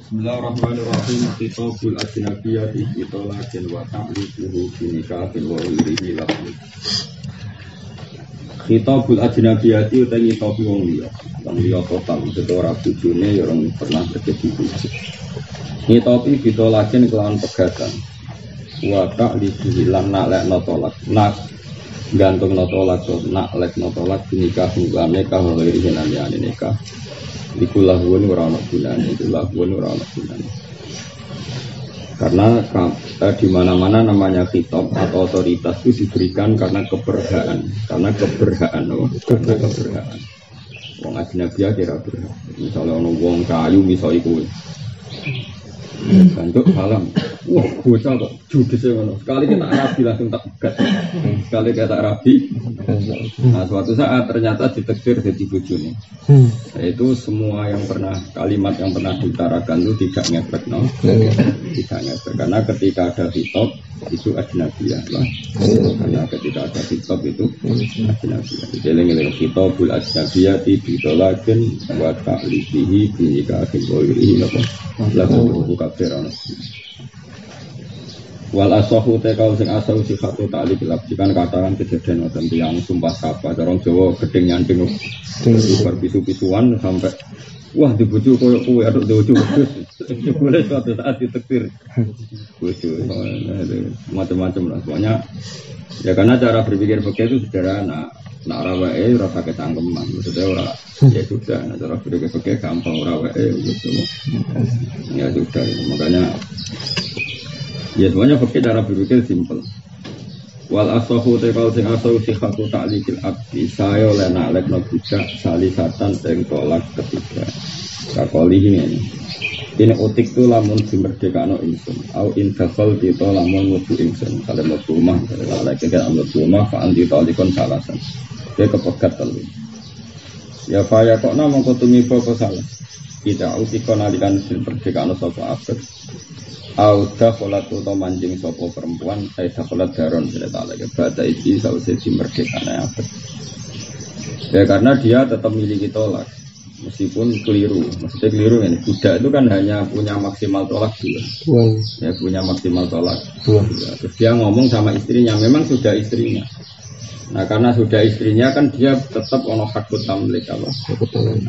Bismillahirrahmanirrahim. Khitabul ajnabiyyati itolakin wa ta'liquhu binikahin wa ghayrihi lahu. Khitabul ajnabiyyati utawi khitabi wong liya. Wong liya total ora bojone ya ora pernah terjadi bojo. Khitabi ditolakin kelawan pegatan. Wa ta'liquhu lan nalekno tolak. Gantungno tolak naklekno tolak binikahin wa nikah wa ghayrihi lan nikah. Iku lahuan ora ana gunane, karena di mana-mana namanya khitab atau otoritas itu diberikan karena keberhaan. Wong ajnabi kira berhak. Misalnya ono wong kayu misal iku. Bentuk salam. Wah, bocah kok judes ngono. Sekali kita rabi langsung tak pegat. Sekali kita rabi. Nah, suatu saat ternyata ditekdir jadi bojone. Itu semua yang pernah kalimat yang pernah diutarakan itu tidak ngefek, no? Tidak ngefek. Karena ketika ada khitab itu ajnabiyah lah. Karena ketika ada khitab itu ajnabiyah. Jeleng-jeleng khitabul ajnabiyah ditolakin wa ta'liqihi binikahin wa ghayrihi lahu kafiran. Wal asahu tekau sing asau sifatu ta'liq labjikan katakan kejadian wonten tiyang sumpah sapa cara Jawa gedeng nyanting berpisu-pisuan sampai wah dibojo koyo kowe aduk dibojo wedhus boleh suatu saat ditektir bojo macam-macam lah semuanya ya karena cara berpikir begitu itu sederhana. Nak ora wae ora pakai tangkeman maksudnya ora ya sudah cara berpikir begitu gampang ora wae gitu ya sudah makanya ya semuanya pakai cara berpikir simpel. Wal asahu tekau sing asau sihatu ta'liqil abdi saya oleh naklekno budak salisatan sing tolak ketiga. Kakoli ini utik tu lamun dimerdekano insun au indafal kita lamun mlebu insun kalau mlebu rumah kalau lagi kan mlebu rumah fa anti talikon salasan dia kepegat telu ya faya kok namung kutumi apa salah tidak utikon alikan dimerdekano sapa abad au dakhalat utawa manjing sapa perempuan saya dakhalat daron cerita lagi bata iki sawise dimerdekane abad ya karena dia tetap miliki tolak meskipun keliru, maksudnya keliru ini budak itu kan hanya punya maksimal tolak 2 ya punya maksimal tolak 2 terus dia ngomong sama istrinya memang sudah istrinya nah karena sudah istrinya kan dia tetap ono hakut tamlik Allah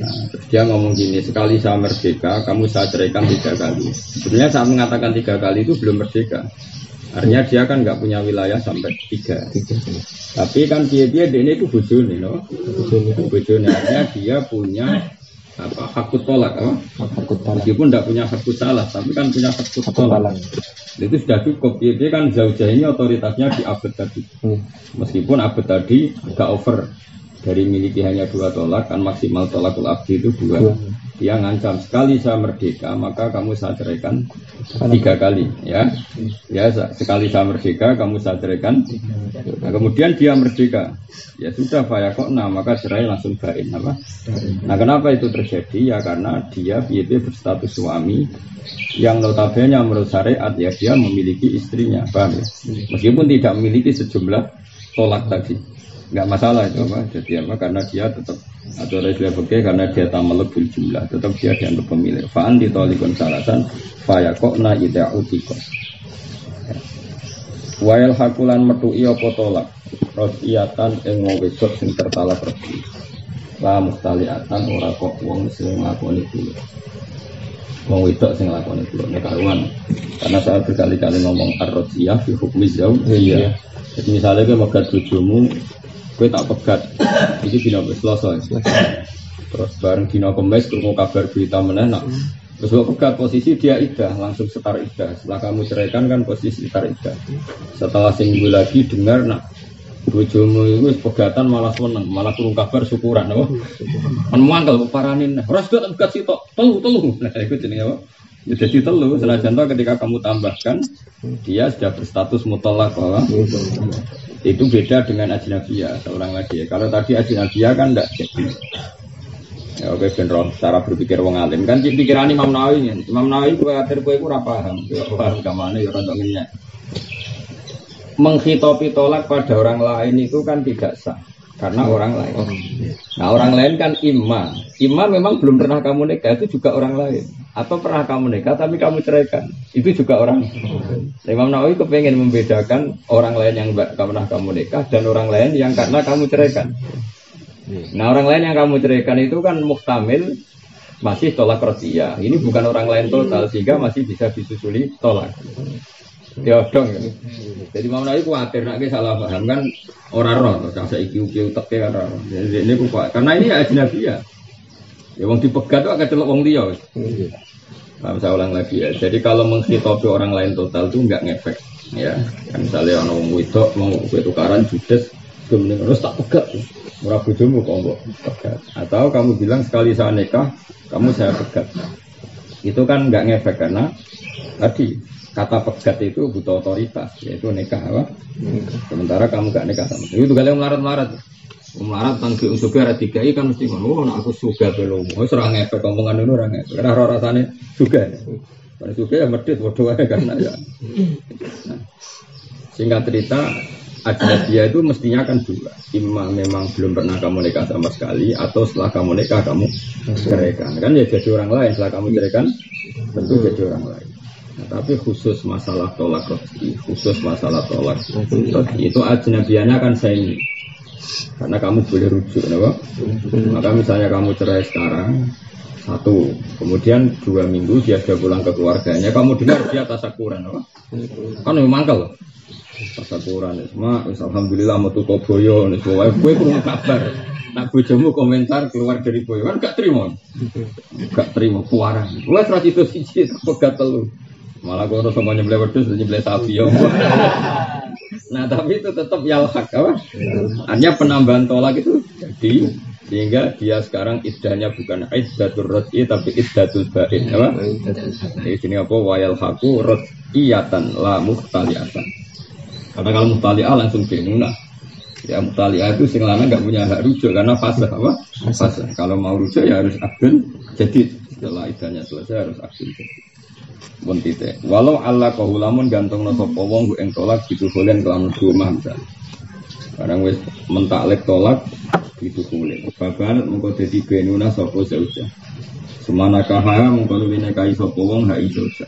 nah, terus dia ngomong gini sekali saya merdeka kamu saya ceraikan 3 kali sebenarnya saat mengatakan 3 kali itu belum merdeka artinya dia kan nggak punya wilayah sampai 3 tapi kan dia ini itu bojone no? Bojone artinya dia punya apa hakut tolak meskipun tidak punya hakut salah tapi kan punya hakut tolak itu sudah cukup dia kan zaujah ini otoritasnya di abad tadi meskipun abad tadi agak over dari miliki hanya 2 tolak kan maksimal tolakul abdi itu 2 dia ngancam sekali saya merdeka maka kamu saya ceraikan 3 kali ya sekali saya merdeka kamu saya ceraikan nah, kemudian dia merdeka ya sudah fayaqna maka cerai langsung bain apa nah kenapa itu terjadi ya karena dia berstatus suami yang notabene menurut syariat ya dia memiliki istrinya paham ya meskipun tidak memiliki sejumlah tolak tadi enggak masalah itu apa jadi apa karena dia tetap atau resile beke karena dia tamaluk bil jumlah tetap dia dianggap pemilik fa'an ditolikun salasan fayaqna ida utikon wail hakulan metu'i apa tolak rosiyatan ing wedok sing tertalak resi la mustaliatan ora kok wong sing nglakoni kuwi wong wedok sing nglakoni kuwi nek karuan karena saya berkali-kali ngomong ar-rosiyah fi hukmi zauj iya jadi misalnya kowe megat bojomu kowe tak pegat iki dina Selasa terus bareng dina Kamis krungu kabar berita meneh nak terus kowe pegat posisi dia iddah langsung setar iddah setelah kamu ceraikan kan posisi setar iddah setelah seminggu lagi dengar nak bojomu iku wis pegatan malah seneng malah krungu kabar syukuran apa kan mangkel paranin ora sudah pegat sitok telu nah iku jenenge apa ya jadi telu senajan ketika kamu tambahkan dia sudah berstatus mutlak bahwa itu beda dengan ajnabiyah seorang lagi kalau tadi ajnabiyah kan enggak jadi ya oke bener cara berpikir wong alim kan pikiran Imam Nawawi kuwatir kowe ora paham gamane ya ora ngene menghitopi tolak pada orang lain itu kan tidak sah karena orang lain nah orang lain kan imam memang belum pernah kamu nikah itu juga orang lain Atau pernah kamu nikah tapi kamu ceraikan, itu juga orang. Imam Nawawi kepengen membedakan orang lain yang pernah kamu nikah dan orang lain yang karena kamu ceraikan. Nah orang lain yang kamu ceraikan itu kan muhtamil masih tolak rojiyah. Ini bukan orang lain total sehingga masih bisa disusuli tolak. Diodong ya. Jadi Imam Nawawi khawatir nak salah paham kan orang roh atau saya iki utek kan. Jadi ini karena ini ajnabiyah. Ya wong dipegat itu akan celok wong liya. Nah, saya ulang lagi ya. Jadi kalau menghitopi orang lain total itu enggak ngefek ya. Kan misalnya ana wong wedok mau tukaran judes kemudian harus tak pegat. Murah bojomu kok mbok pegat. Atau kamu bilang sekali saya nikah, kamu saya pegat. Itu kan enggak ngefek karena tadi kata pegat itu butuh otoritas, yaitu nikah apa? Sementara kamu enggak nikah sama. Itu kalian melarat-melarat. Melarat tangki usuga ada tiga kan mesti ngono, aku suga belum. Oh serang efek omongan itu orang efek. Karena rasanya suga. Pada suga ya medit bodoh aja karena ya. Nah, singkat cerita, dia itu mestinya kan dua. Memang belum pernah kamu nikah sama sekali, atau setelah kamu nikah kamu ceraikan. Kan ya jadi orang lain. Setelah kamu ceraikan, tentu jadi orang lain. Nah, tapi khusus masalah tolak rezeki, itu ajnabiyannya kan saya ini. Karena kamu boleh rujuk, kenapa? Maka misalnya kamu cerai sekarang, 1, kemudian 2 minggu dia sudah pulang ke keluarganya, kamu dengar dia tasakuran, apa? Kan memang kalau tasakuran, alhamdulillah mau tutup boyo, gue kurang kabar. Nak bojomu komentar keluar dari boyo, kan gak terima, puaran. Gue serah itu siji, pegat telu. Malah gue sama nyebelah wedus, nyebelah sapi, Nah tapi itu tetap yalhaq apa? Hanya penambahan tolak itu jadi sehingga dia sekarang iddahnya bukan iddatul raj'i tapi iddatul ba'in apa? Jadi sini apa wayalhaqu raj'iyatan la muhtali'atan. Karena kalau muhtali'ah langsung benuna. Ya muhtali'ah itu sing lanang enggak punya hak rujuk karena fasih apa? Fasih. Kalau mau rujuk ya harus akdun jadi setelah iddahnya selesai harus akdun jadi. Montite. Walau Allah kahulamun gantung no sopo wong ing tolak gitu holen kelamun rumah misalnya. Barang wis mentaklek tolak gitu holen. Babanat mengko dadi benuna sopo zauja. Semana kahaya mengko luwine kai sopo wong ha zauja.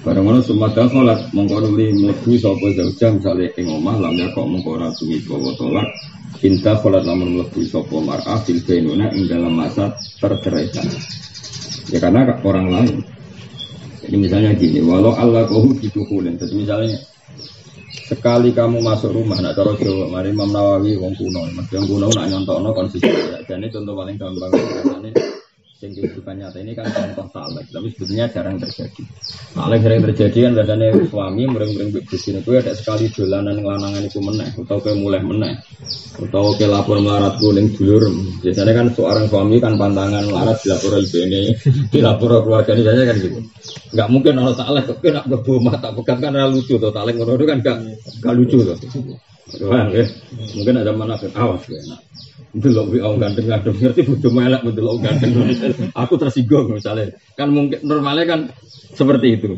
Barang ngono sumada salat mengko luwi mlebu sopo zauja misale ing omah lam ya kok mengko ora suwi bawa tolak. Inta salat lamun mlebu sopo mar'ah fil benuna ing dalam masa perceraian. Ya karena orang lain. Jadi misalnya gini, walau Allah kau ditukulin, jadi misalnya sekali kamu masuk rumah, nak cara Jawa, mari Imam Nawawi, wong kuno, mas yang kuno nak nyontokno konsisten. Jadi contoh paling gampang, misalnya yang kehidupan nyata ini kan contoh talek, tapi sebetulnya jarang terjadi. Talek sering terjadi kan biasanya suami mereng-mereng bersih itu ada sekali dolanan ngelanangan itu meneh, atau ke mulai meneh, atau ke lapor melarat kuning dulur. Biasanya kan seorang suami kan pantangan melarat dilapor ibu ini, dilapor keluarga ini biasanya kan gitu. Nggak mungkin kalau talek kok nak berboma tak pekat kan lucu tuh talek ngono kan nggak lucu tuh. Mungkin ada mana awas ya. Delok wong ganteng-ganteng ngerti bodo melek delok ganteng. Aku tersinggung misalnya. Kan mungkin normalnya kan seperti itu.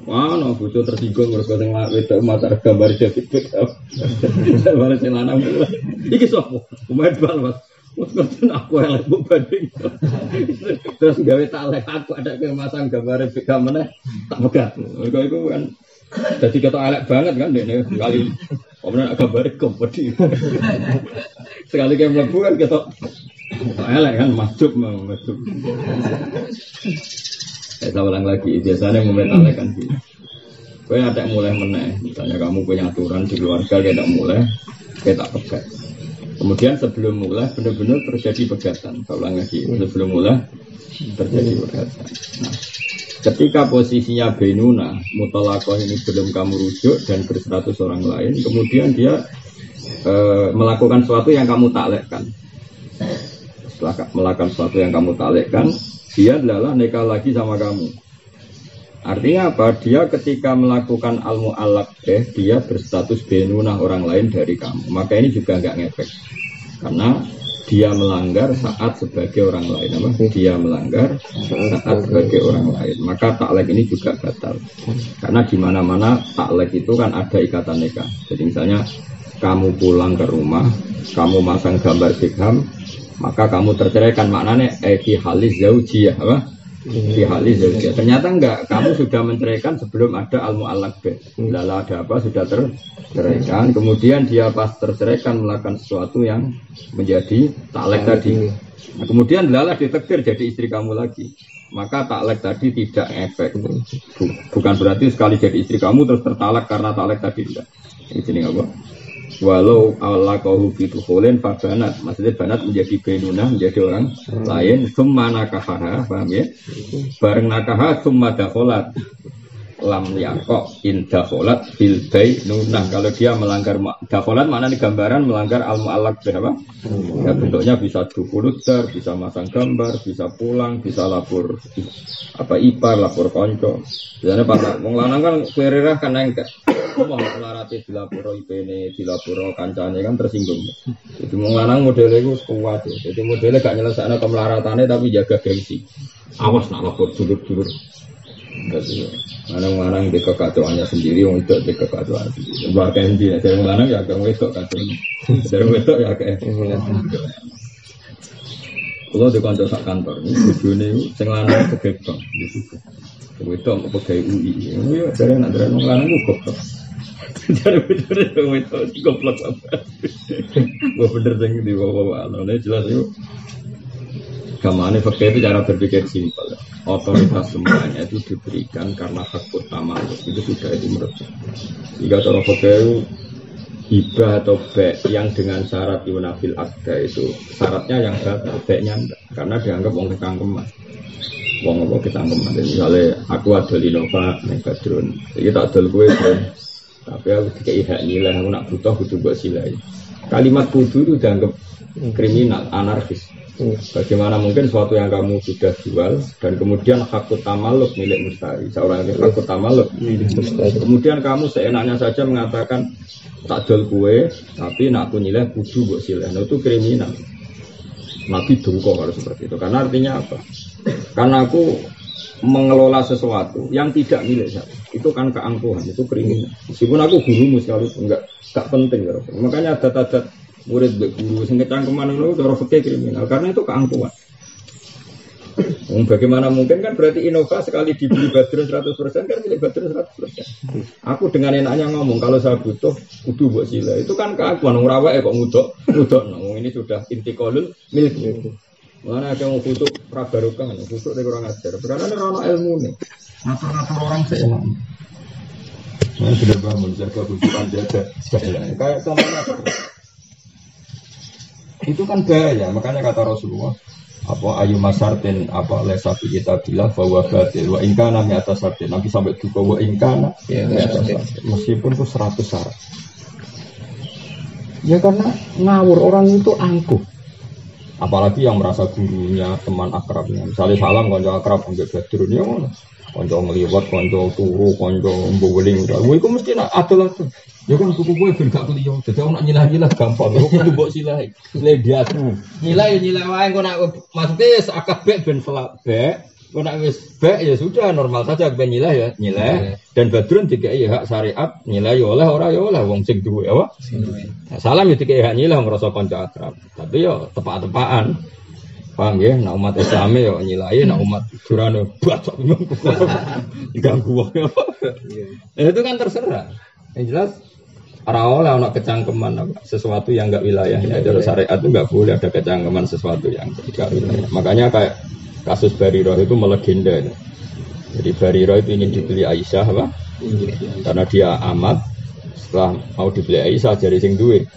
Wah, no bojo tersinggung mergo sing wedok matar gambar David Beckham. Gambar sing lanang. Iki sapa? Pemain bal, Mas. Wes ngoten aku elek mbok banding. Terus gawe talek aku ada kemasang gambar Beckham meneh tak pegat. Mergo iku kan jadi kata elek banget kan dekne kali omongane gambar kompeti. Sekali kayak mlebu kan ketok elek kan masuk. Saya ulang lagi, biasanya mulai talek kan gitu. Kowe ada mulai meneh, misalnya kamu punya aturan di keluarga kayak tak mulai, kayak tak pegat. Kemudian sebelum mulai benar-benar terjadi pegatan. Saya ulang lagi, sebelum mulai terjadi pegatan. Nah, ketika posisinya benuna, mutalakoh ini belum kamu rujuk dan berseratus orang lain, kemudian dia melakukan sesuatu yang kamu taklekkan. Setelah melakukan sesuatu yang kamu taklekkan, dia adalah nikah lagi sama kamu. Artinya apa? Dia ketika melakukan al-mu'allaq dia berstatus benunah orang lain dari kamu. Maka ini juga enggak ngefek. Karena dia melanggar saat sebagai orang lain. Apa? Dia melanggar saat sebagai orang lain. Maka taklek ini juga batal. Karena di mana-mana taklek itu kan ada ikatan nikah. Jadi misalnya kamu pulang ke rumah, kamu masang gambar Beckham, maka kamu terceraikan. Maknanya fi halis zaujiyah, apa? Di halis ya. Ternyata enggak, kamu sudah menceraikan sebelum ada al-mu'allaq bih. Lala ada apa sudah terceraikan, kemudian dia pas terceraikan melakukan sesuatu yang menjadi taklek tadi. Nah, kemudian lala ditakdir jadi istri kamu lagi. Maka taklek tadi tidak efek. Bukan berarti sekali jadi istri kamu terus tertalak karena taklek tadi tidak. Ini jenis apa? Walau Allah kau itu kholen fabanat, maksudnya banat menjadi benuna, menjadi orang lain. Summa nakaha, paham ya? Bareng nakaha summa dakholat lam yakok in dakholat bil bainunah. Kalau dia melanggar dakholat, mana nih gambaran melanggar al-mu'allaq berapa? Ya, bentuknya bisa dukuluter, bisa masang gambar, bisa pulang, bisa lapor ipar, lapor konco. Biasanya pada wong lanang kan kuerirah kan enggak. Mau melarati dilaporo IP-ne, dilaporo kancane kan tersinggung. Jadi wong lanang modelnya itu kuat ya. Jadi modelnya gak nyelesaikan kemelaratannya tapi jaga gengsi. Awas nak lapor dulur-dulur. Lanang-lanang di kekacauannya sendiri, wong itu di kekacauan sendiri. Bahkan dia dari lanang ya agak wedok kacau. Dari wedok ya agak. Kalau di kantor sak kantor ini tujuannya sing lanang kegebang di situ. Wedok mau pakai UI. Ya dari anak dari wong lanang itu goblok. Dari wedok goblok apa? Gua bener sing di bawah. Nah jelas itu. Gamane fakir itu cara berpikir simpel. Otoritas semuanya itu diberikan karena hak utama itu sudah itu menurut. Jika cara fakir itu hibah atau bek yang dengan syarat yunafil akda itu syaratnya yang batal, beknya enggak karena dianggap wong kecangkeman. Wong apa kecangkeman. Misalnya aku adol Innova ning Badrun. Iki tak adol kowe tapi aku dikei hak nilai aku nak butuh kudu mbok silai. Kalimat kudu itu dianggap kriminal, anarkis. Bagaimana mungkin sesuatu yang kamu sudah jual dan kemudian hakut tamaluk milik mustari, seorang yang hakut tamaluk milik mustari. Kemudian kamu seenaknya saja mengatakan tak jual kue, tapi nak aku nilai kudu buat sileh. Nah, itu kriminal. Nabi dungko kalau seperti itu. Karena artinya apa? Karena aku mengelola sesuatu yang tidak milik saya. Itu kan keangkuhan, itu kriminal. Meskipun aku gurumu sekalipun enggak penting. Makanya adat-adat murid guru sing kecangkeman itu cara fikih kriminal karena itu keangkuhan. Bagaimana mungkin kan berarti Innova sekali dibeli Badrun 100% kan milik Badrun 100%. Aku dengan enaknya ngomong kalau saya butuh kudu buat sila. Itu kan keangkuhan ora wae kok ngudok. Ini sudah intiqalul milik. Mana ada yang butuh pra barokah, butuh dari orang ajar. Karena ada orang ilmu nih. Ngatur-ngatur orang seenak. Nah, sudah bangun jaga bujukan jaga segala. Kayak contohnya itu kan bahaya, makanya kata Rasulullah apa ayu masartin apa lesafi kita bilang bahwa batil wa ingkana mi atas sartin nanti sampai juga wa ingkana meskipun itu 100 syarat ya karena ngawur orang itu angkuh apalagi yang merasa gurunya teman akrabnya misalnya salam konco akrab sampai Badrun ya mana konco ngeliwat konco turu konco mboweling itu mesti ada ya kan suku gue ben gak kuliah. Dadi ono nyilah-nyilah gampang. Kok kudu mbok silah. Nilai dia. Nilai wae kok nak maksude akeh ben selak bek. Kok nak wis bek ya sudah normal saja ben nyilah ya nyilah. Dan Badrun dikai hak syariat nyilah ya oleh ora ya oleh wong sing duwe apa. Salam ya dikai hak nyilah ngrasa kanca akrab. Tapi yo tepak-tepakan. Paham ya? Nak umat Islam ya nyilahi, nak umat durane bacok ganggu wae. Itu kan terserah. Yang jelas Raolah anak kecangkeman sesuatu yang enggak wilayahnya. Jadi syariat itu enggak boleh ada kecangkeman sesuatu yang tidak wilayah. Makanya kayak kasus Barirah itu melegenda. Jadi Barirah itu ingin dibeli Aisyah apa? Karena dia amat. Setelah mau dibeli Aisyah jadi sing duwe.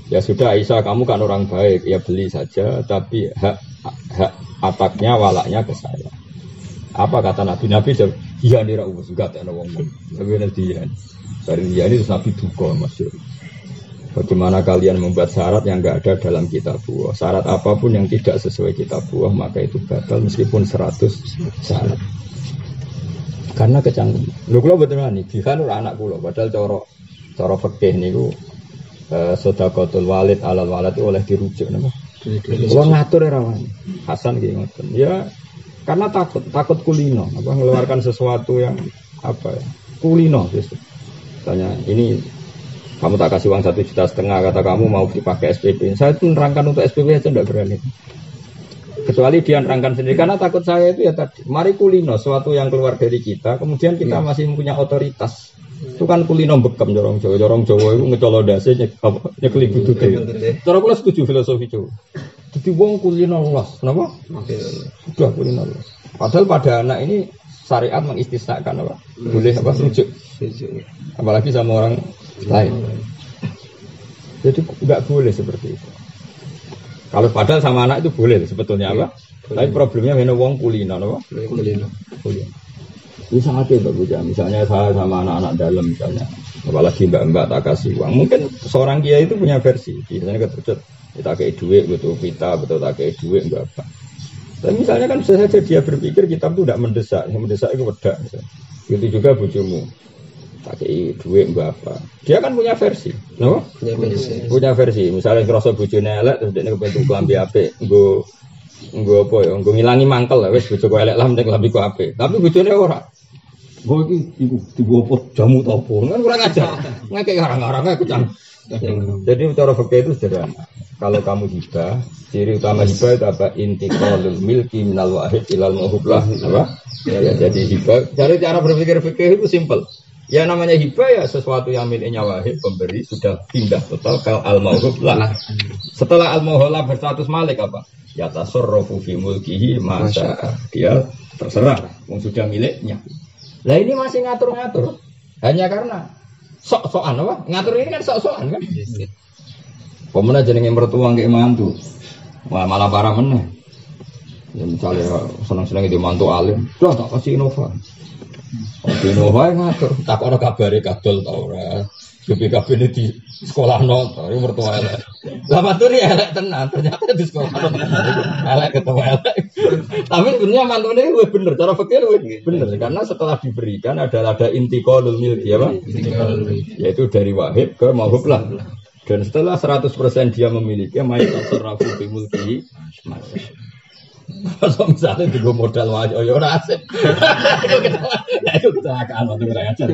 Ya sudah Aisyah kamu kan orang baik, ya beli saja. Tapi hak ataknya walaknya ke saya. Apa kata Nabi? Nabi jawab, iya nih Raul, enggak ada wong. Tapi nanti ya. Dari dia ini Nabi duka masyur. Bagaimana kalian membuat syarat yang enggak ada dalam kitab buah. Syarat apapun yang tidak sesuai kitab buah maka itu batal meskipun 100 syarat. Karena kecanggung. Lho kula betul nih, Jihan ora anak kula padahal cara fikih niku sedekatul walid alal walad oleh dirujuk napa. Kula ngatur ora wani. Hasan nggih ngoten. Ya karena takut kulino apa mengeluarkan sesuatu yang apa ya? Kulino gitu. Tanya ini kamu tak kasih uang 1,5 juta kata kamu mau dipakai SPP saya itu nerangkan untuk SPP aja tidak berani Kecuali dia nerangkan sendiri karena takut saya itu ya tadi. Mari kulino sesuatu yang keluar dari kita, kemudian kita masih punya otoritas. Itu kan kulino bekam jorong Jawa itu ngecolodase nyekeli butuhe. Cara kula setuju filosofi Jawa. Jadi wong kulino los, kenapa? Sudah kulino los. Padahal pada anak ini syariat mengistisnakan apa? Boleh apa rujuk. Apalagi sama orang lain. Jadi enggak boleh seperti itu. Kalau padahal sama anak itu boleh sebetulnya apa? Tapi problemnya mana wong kulino apa? Kulino. Ini sangat hebat Buja. Misalnya saya sama anak-anak dalam misalnya, apalagi mbak-mbak tak kasih uang. Mungkin seorang kiai itu punya versi. Biasanya ketujuh kita kayak duit, betul kita, betul tak kayak duit, enggak apa. Tapi misalnya kan bisa saja dia berpikir kitab itu tidak mendesak, yang mendesak itu wedak. Itu juga bujumu, tak kayak duit, enggak apa. Dia kan punya versi, no? Punya versi. Misalnya kerasa bujune elek, terus dia kebentuk kelambi ape, gue apa ya, gue ngilangi mangkel lah, wes bujuk elek lah, mending kelambi ku ape. Tapi bujune ora. Gue ini dibuat jamu topo, kan kurang ajar. Nggak kayak garang-garangnya kecang. Jadi cara fikih itu sederhana. Kalau kamu hibah, ciri utama hibah itu apa? Intiqalul milki minal wahid ilal mauhublah. Apa? Ya, jadi hibah. Dari cara berpikir fikih itu simpel. Ya namanya hibah ya sesuatu yang miliknya wahid pemberi sudah pindah total ke al mauhublah. Setelah al mauhublah berstatus malik apa? Ya tasarrufu fi mulkihi masa dia terserah, wong sudah miliknya. Lah ini masih ngatur-ngatur. Hanya karena sok-sokan apa? Ngatur ini kan sok-sokan kan? Pemenang jenenge mertua nggih mantu. Wah, malah parah meneh. Ya misalnya seneng-seneng di mantu alim, dah tak kasih Innova. Innova ngatur, tak ono kabare kadol ta ora. BPKB ini di sekolah nonton, ini mertua elek. Lah mantu ini elek tenan, ternyata di sekolah nonton. Elek ketemu elek. Tapi sebenarnya mantu ini bener, cara fikir bener. Karena setelah diberikan ada intiqalul milki, apa? Yaitu dari wahid ke mauhublah. Dan setelah 100% dia memiliki, mayat tasarrufu fi mulkihi. Kalau misalnya juga modal wajah, ya orang asik. Itu kecelakaan waktu kita ajar.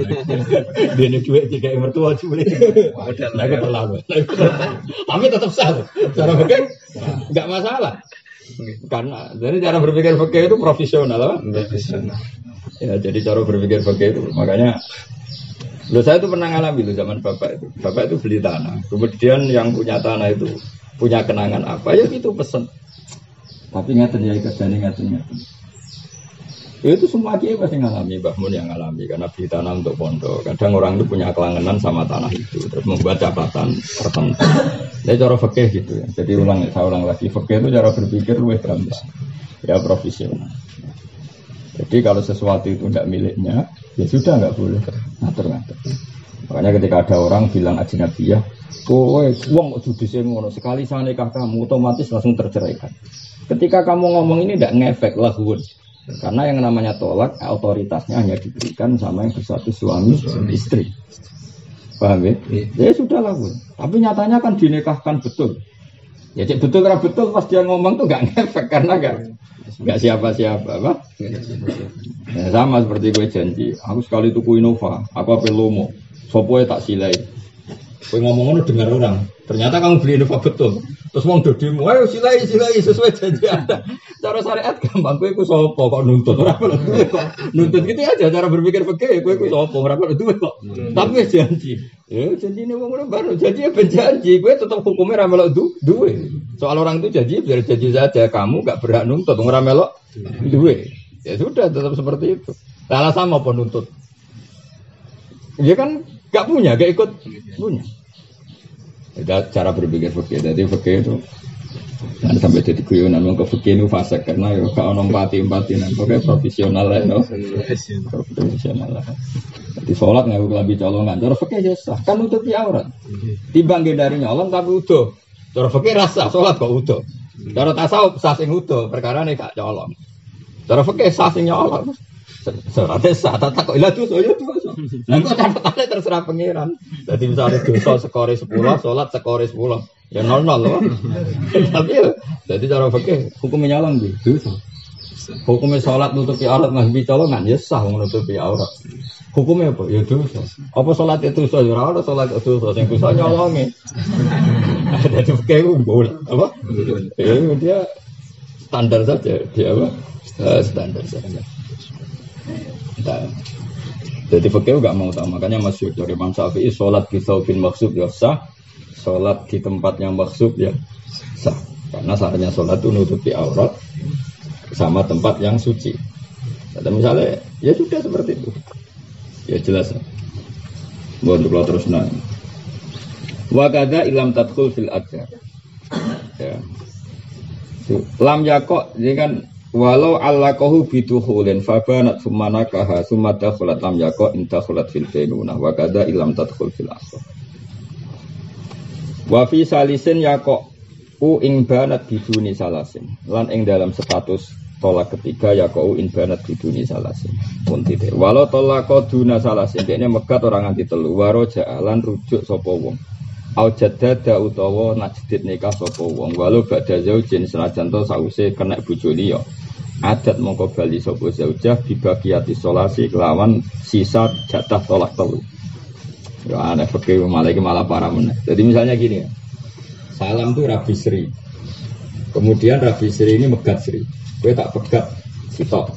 Dia ini duit jika mertua cuma modal. Itu terlalu. Tapi tetap sah. Cara berpikir nggak masalah. Karena jadi cara berpikir fikih itu profesional, profesional. Ya jadi cara berpikir fikih itu makanya. Saya itu pernah ngalami itu zaman bapak itu. Bapak itu beli tanah. Kemudian yang punya tanah itu punya kenangan apa? Ya itu pesen. Tapi ngeten ya kerjanya ngeten. Itu semua dia pasti ngalami, Mbah Mun yang ngalami karena beli tanah untuk pondok. Kadang orang itu punya kelangenan sama tanah itu, terus membuat catatan tertentu. Ini cara fikih gitu ya. Jadi saya ulang lagi, fikih itu cara berpikir lebih gampang, ya profesional. Jadi kalau sesuatu itu tidak miliknya, ya sudah nggak boleh ngatur-ngatur. Makanya ketika ada orang bilang ajnabiyah, kowe wong kok judise ngono, sekali saya nikah kamu otomatis langsung terceraikan. Ketika kamu ngomong ini tidak ngefek lahun, karena yang namanya tolak otoritasnya hanya diberikan sama yang bersatu suami istri. Paham ya? Ya sudah lahun. Tapi nyatanya kan dinikahkan betul. Ya cek betul karena betul pas dia ngomong tuh nggak ngefek karena nggak siapa-siapa, apa? Ya, sama seperti gue janji. Aku sekali tuku Innova, aku apa lomo, sopoe tak silai. Gue ngomong dengar orang. Ternyata kamu beli Innova betul. Terus wong dodimu, ayo silai sesuai janji Anda. Cara syariat gampang, kowe iku sapa kok nuntut ora perlu duwe kok. Nuntut gitu aja cara berpikir fikih, kowe iku sapa ora perlu duwe kok. Tapi janji. Ya janjine wong ora baru janji ben janji, kowe tetep hukumnya ora melok duwe. Soal orang itu janji biar janji saja, kamu enggak berhak nuntut ora melok duwe. Ya sudah tetap seperti itu. Alasan apa nuntut? Dia kan enggak punya, enggak ikut punya. Ada cara berpikir fikih. Jadi fikih itu jangan sampai jadi guyonan ke fikih itu fasik karena ya kalau empati nan pokoknya profesional lah, no? Profesional lah. Jadi sholat nggak lebih colongan. Cara fikih ya sah kan nutupi aurat. Timbang dari nyolong tapi udah. Cara fikih rasa sholat kok udah. Cara tasawuf sah sing udah perkara nih gak colong. Cara fikih sah sing nyolong. Sholatnya sah, tak kok ilah dosa, ya dosa. Nah, kok catatannya terserah pengiran. Jadi misalnya dosa skore 10, sholat skore 10. Ya 0-0 loh. Tapi ya, jadi cara fikih hukumnya nyolong dosa. Hukumnya sholat nutupi aurat nggak colongan, ya sah menutupi aurat. Hukumnya apa? Ya dosa. Apa sholat itu dosa? Ya ada sholat itu dosa. Yang dosa nyolongnya. Jadi fikih boleh. Apa? Ya dia standar saja, dia apa? Standar saja. Nah, jadi fakir enggak mau tahu, makanya masyhur dari Imam Syafi'i sholat di saubin maksub ya sah, sholat di tempat yang maksub ya sah. Karena syaratnya sholat itu nutupi aurat sama tempat yang suci. Ada misalnya, ya sudah seperti itu. Ya jelas. Buat untuk terus nang. Wakada ilam tadkhul fil adhar. Ya. Lam yakok, jadi kan walau allaqahu bidukhulin fabanat summa nakaha summa dakhulat lam yakok intakhulat fil bainunah. Wakada ilam tadkhul fil asr. Wa fi salisin yakok ing banat biduni salasin lan ing dalam status tolak ketiga yakau in banat biduni salasin pun titik walau tolak duna salasin dekne megat orang nganti telu waroja lan rujuk sapa wong au jaddada utawa najdid nikah sapa wong walau badha zaujin senajan to sause kena bojo liya adat mongko bali sapa zaujah dibagiyati solasi kelawan sisa jatah tolak telu ya ana fikih malah parah meneh. Jadi misalnya gini ya. Salam tuh Rabi Sri. Kemudian Rabi Sri ini megat Sri. Gue tak pegat sitok.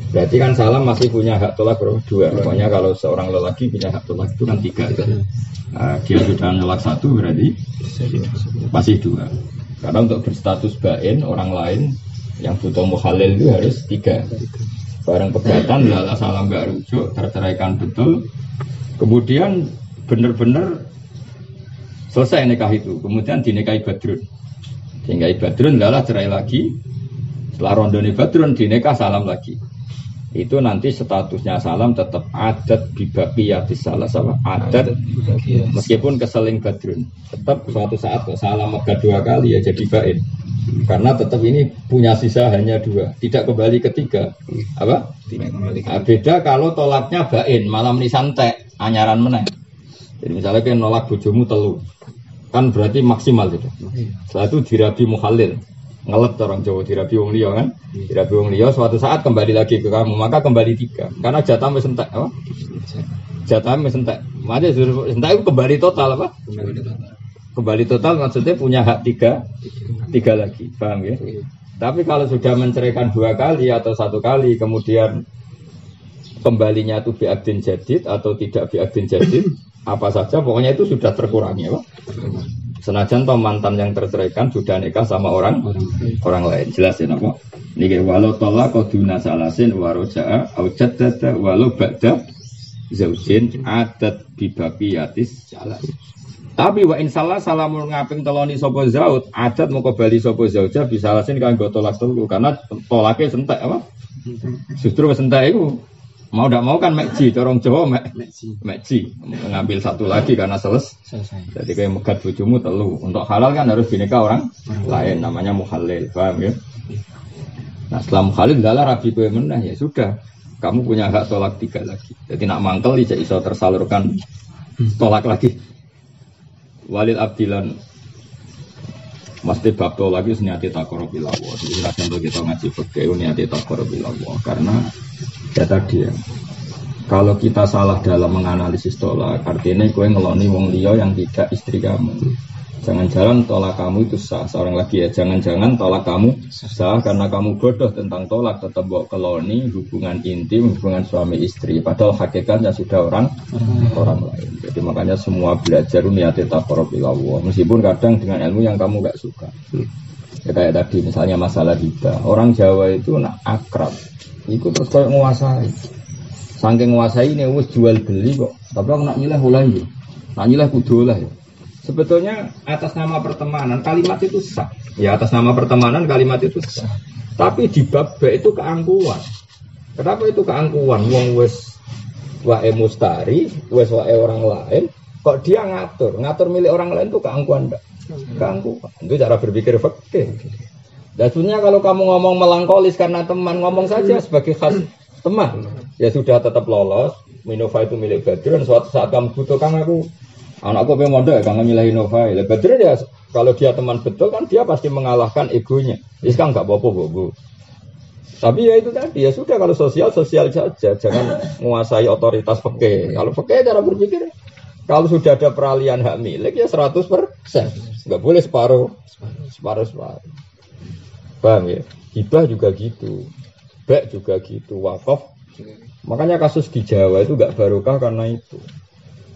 Berarti kan salam masih punya hak tolak berapa? 2. Pokoknya kalau seorang lelaki punya hak tolak itu kan 3. Nah, dia sudah nolak 1 berarti masih 2. Karena untuk berstatus bain orang lain yang butuh muhalil itu harus 3. Barang pegatan lala salam gak rujuk terceraikan betul. Kemudian benar-benar selesai nikah itu, kemudian dinikahi Badrun. Dinikahi Badrun, lalah cerai lagi. Setelah rondoni Badrun, dinikah salam lagi. Itu nanti statusnya salam tetap adat bibaqiyatis salah sama adat. Meskipun keseling Badrun, tetap suatu saat salam megat 2 kali ya jadi bain. Karena tetap ini punya sisa hanya 2, tidak kembali ke 3. Apa? Nah, beda kalau tolaknya bain, malam ini santai, anyaran meneng. Jadi misalnya kan nolak bojomu telu, kan berarti maksimal gitu. Setelah itu dirabi muhalil, ngelet orang Jawa dirabi wong liya kan, dirabi wong liya suatu saat kembali lagi ke kamu, maka kembali 3. Karena jatah wis entek, apa? Jatah wis entek. Makanya entek itu kembali total apa? Kembali total maksudnya punya hak 3 lagi, paham ya? Tapi kalau sudah menceraikan 2 kali atau 1 kali, kemudian kembalinya itu bi'adin jadid atau tidak bi'adin jadid, apa saja pokoknya itu sudah terkurangi apa? Senajan toh mantan yang terceraikan sudah nikah sama orang lain. Jelas ya napa? Niki walau talaqa duna salasin wa roja'a au jaddada walau ba'da zaujin adat bibaqiyatis salas. Tapi wa insallah salamun ngaping teloni sapa zaud adat moko bali sapa zaujah bisalasin kanggo tolak telu karena tolake sentek apa? Justru wis entek iku mau tidak mau kan mekji, corong Jawa mekji, mengambil 1 lagi karena selesai. Jadi kayak megat bojomu telu. Untuk halal kan harus dinikah orang lain, namanya muhalil, paham ya? Nah setelah muhalil adalah rabi kowe meneh ya sudah, kamu punya hak tolak 3 lagi. Jadi nak mangkel bisa iso tersalurkan tolak lagi. Walil abdilan mesti bab tolak itu niati taqarrub ila Allah. Jadi rasanya kita ngaji fikih niati taqarrub ila Allah karena ya tadi ya, kalau kita salah dalam menganalisis tolak, artinya kowe ngeloni wong liya yang tidak istri kamu. Jangan-jangan tolak kamu itu sah. Seorang lagi ya, jangan-jangan tolak kamu sah karena kamu bodoh tentang tolak, tetap bawa keloni hubungan intim, hubungan suami istri. Padahal hakikatnya sudah orang lain. Jadi makanya semua belajar niati taqarrub ila Allah. Meskipun kadang dengan ilmu yang kamu gak suka. Ya, kayak tadi misalnya masalah hibah. Orang Jawa itu nak akrab. Ikut terus kayak nguasai, saking nguasai ini wis jual beli kok. Tapi aku nak nyilah ulai ya, nak nyilah kudu lah ya. Sebetulnya atas nama pertemanan kalimat itu sah. Ya atas nama pertemanan kalimat itu sah. Tapi di bab itu keangkuhan. Kenapa itu keangkuhan? Wong wis wae mustari, wis wae orang lain, kok dia ngatur milik orang lain itu keangkuhan enggak? Keangkuhan. Itu cara berpikir fikih. Dan sebenarnya kalau kamu ngomong melankolis karena teman, ngomong saja sebagai khas teman. Ya sudah tetap lolos. Innova itu milik Badrun. Suatu saat kamu butuhkan aku, anakku pengen mondok ya, kamu milih Innova. Ya Badrun ya, kalau dia teman betul kan dia pasti mengalahkan egonya. Ini kan nggak bobo. Tapi ya itu tadi, ya sudah kalau sosial saja. Jangan menguasai otoritas fikih. Kalau fikih cara berpikir, kalau sudah ada peralihan hak milik ya 100%. Nggak boleh separuh. Paham ya? Hibah juga gitu, bek juga gitu, wakaf. Makanya kasus di Jawa itu gak barokah karena itu.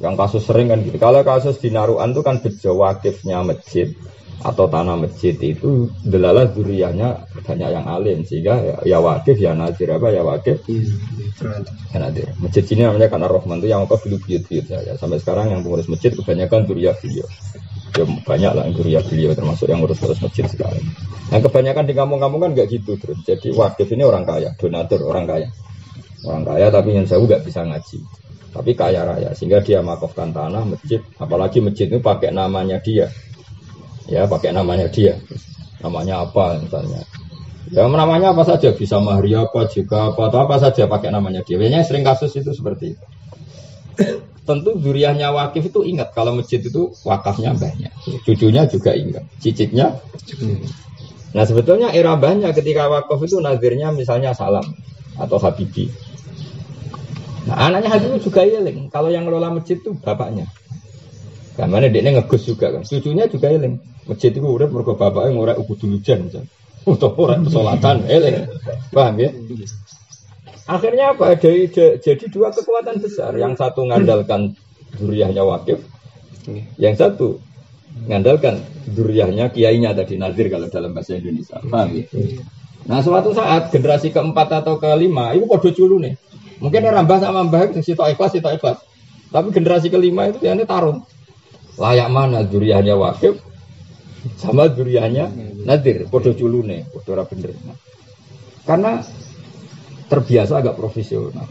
Yang kasus sering kan gitu. Kalau kasus di Narukan itu kan bejo wakifnya masjid atau tanah masjid itu delalah duriannya banyak yang alim sehingga ya wakif ya nadir apa ya wakif ya nadir. Masjid ini namanya karena Rahman itu yang wakaf dulu buyut-buyut ya. Sampai sekarang yang pengurus masjid kebanyakan duriah beliau. Ya banyak lah yang duriah beliau termasuk yang urus-urus masjid sekarang. Yang kebanyakan di kampung-kampung kan nggak gitu terus. Jadi wakif ini orang kaya, donatur orang kaya. Orang kaya tapi yang jauh nggak bisa ngaji. Tapi kaya raya sehingga dia makofkan tanah masjid, apalagi masjid itu pakai namanya dia. Ya, pakai namanya dia. Namanya apa misalnya? Ya namanya apa saja, bisa Mahri apa juga apa atau apa saja pakai namanya dia. Biasanya sering kasus itu seperti itu. Tentu duriahnya wakif itu ingat kalau masjid itu wakafnya banyak. Cucunya juga ingat, cicitnya. Nah sebetulnya era banyak ketika wakaf itu nazirnya misalnya Salam atau Habibi. Nah anaknya Habibi juga iling. Kalau yang ngelola masjid itu bapaknya. Karena dia ngegus juga kan. Cucunya juga iling. Masjid itu udah mergo bapaknya ngorek ubudul hujan misalnya. Untuk orang pesolatan iling. Paham ya? Akhirnya apa? Jadi dua kekuatan besar. Yang satu ngandalkan duriahnya wakif, yang satu ngandalkan duriahnya kiainya tadi nazir kalau dalam bahasa Indonesia. Paham ya? Nah suatu saat generasi keempat atau kelima itu podo culu nih. Mungkin rambah sama mbah itu sitok ikhlas. Tapi generasi kelima itu ya ini tarung. Layak mana duriahnya wakif sama duriahnya nazir, podo culu nih, podo ora bener. Karena terbiasa agak profesional.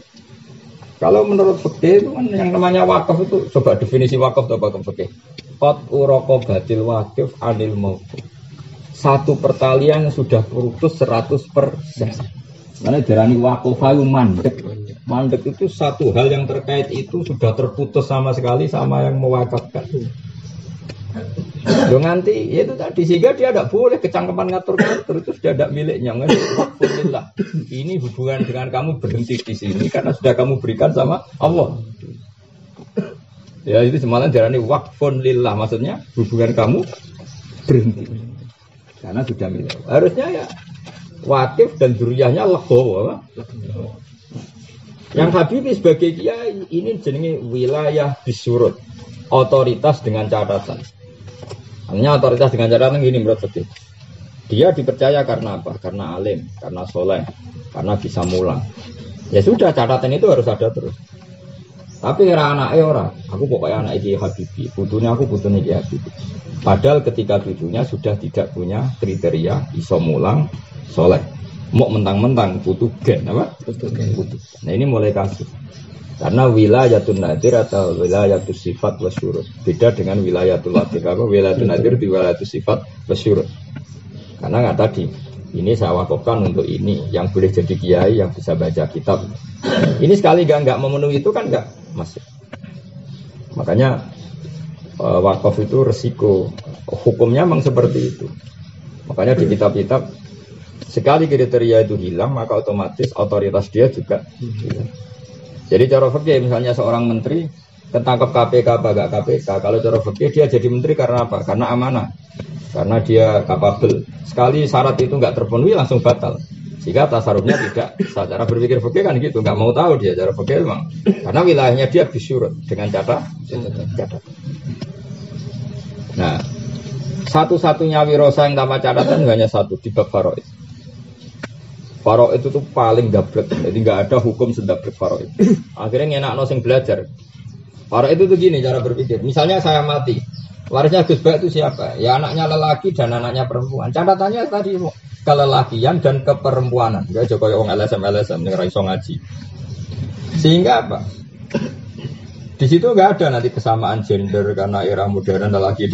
Kalau menurut fikih itu kan yang namanya wakaf itu coba definisi wakaf atau wakaf fikih. Qat uraqabatil wakif anil mauquf. Satu pertalian yang sudah putus 100%. Karena darani wakaf itu mandek. Mandek itu satu hal yang terkait itu sudah terputus sama sekali sama yang mewakafkan. Loh nanti ya itu tadi sehingga dia tidak boleh kecangkepan ngatur-ngatur itu sudah tidak miliknya. Alhamdulillah. Ini hubungan dengan kamu berhenti di sini karena sudah kamu berikan sama Allah. Ya itu semalam darani waqfun lillah maksudnya hubungan kamu berhenti karena sudah milik. Harusnya ya wakif dan dzurriyyahnya legowo. Yang Habibie sebagai kiai ini jenenge wilayah bisurut, otoritas dengan catatan. Hanya otoritas dengan catatan gini menurut fikih. Dia dipercaya karena apa? Karena alim, karena soleh, karena bisa mulang. Ya sudah catatan itu harus ada terus. Tapi anaknya orang, aku pokoknya anak Kiai Habibie, putunya aku putunya Kiai Habibie. Padahal ketika cucunya sudah tidak punya kriteria iso mulang, soleh. Mau mentang-mentang butuh gen apa? Butuh. Nah ini mulai kasus. Karena wilayatul nadir atau wilayatul sifat wasyurut beda dengan wilayatul wakif. Apa wilayatul nadir di wilayatul sifat wasyurut. Karena nggak tadi ini saya wakafkan untuk ini yang boleh jadi kiai yang bisa baca kitab. Ini sekali nggak memenuhi itu kan nggak masuk. Makanya wakaf itu resiko. Hukumnya memang seperti itu. Makanya di kitab-kitab sekali kriteria itu hilang maka otomatis otoritas dia juga hilang. Jadi cara fikih misalnya seorang menteri ketangkep KPK apa enggak KPK, kalau cara fikih dia jadi menteri karena apa? Karena amanah. Karena dia kapabel. Sekali syarat itu enggak terpenuhi langsung batal. Sehingga tasarrufnya tidak. Secara berpikir fikih kan gitu, enggak mau tahu dia cara fikih memang. Karena wilayahnya dia bisyurut dengan catatan. Nah, satu-satunya wirosa yang tanpa catatan hanya satu di bab faraid. Faraid itu tuh paling dablek, jadi nggak ada hukum sedablek faraid. Akhirnya ngenakno sing belajar. Faraid itu tuh gini cara berpikir. Misalnya saya mati, warisnya Gus Bak itu siapa? Ya anaknya lelaki dan anaknya perempuan. Catatannya tadi kelelakian dan keperempuanan. Gak aja kayak orang LSM yang raiso ngaji. Sehingga apa? Di situ nggak ada nanti kesamaan gender karena era modern lelaki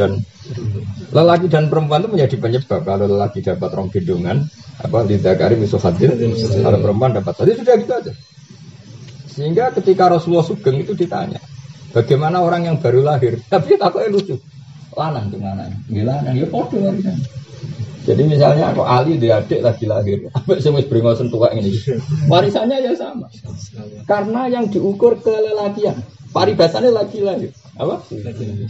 dan perempuan itu menjadi penyebab. Kalau lelaki dapat rong gendongan, apa lidakari misuhadir, kalau perempuan dapat tadi sudah gitu aja. Sehingga ketika Rasulullah Sugeng itu ditanya, bagaimana orang yang baru lahir? Tapi takutnya lucu, lanang gimana? Gila, ya podo kan. Jadi misalnya kok Ali dia adik lagi lahir, apa sih wis beringo sentuhan ini? Warisannya ya sama, karena yang diukur kelelakian. Paribasannya lagi lahir, apa?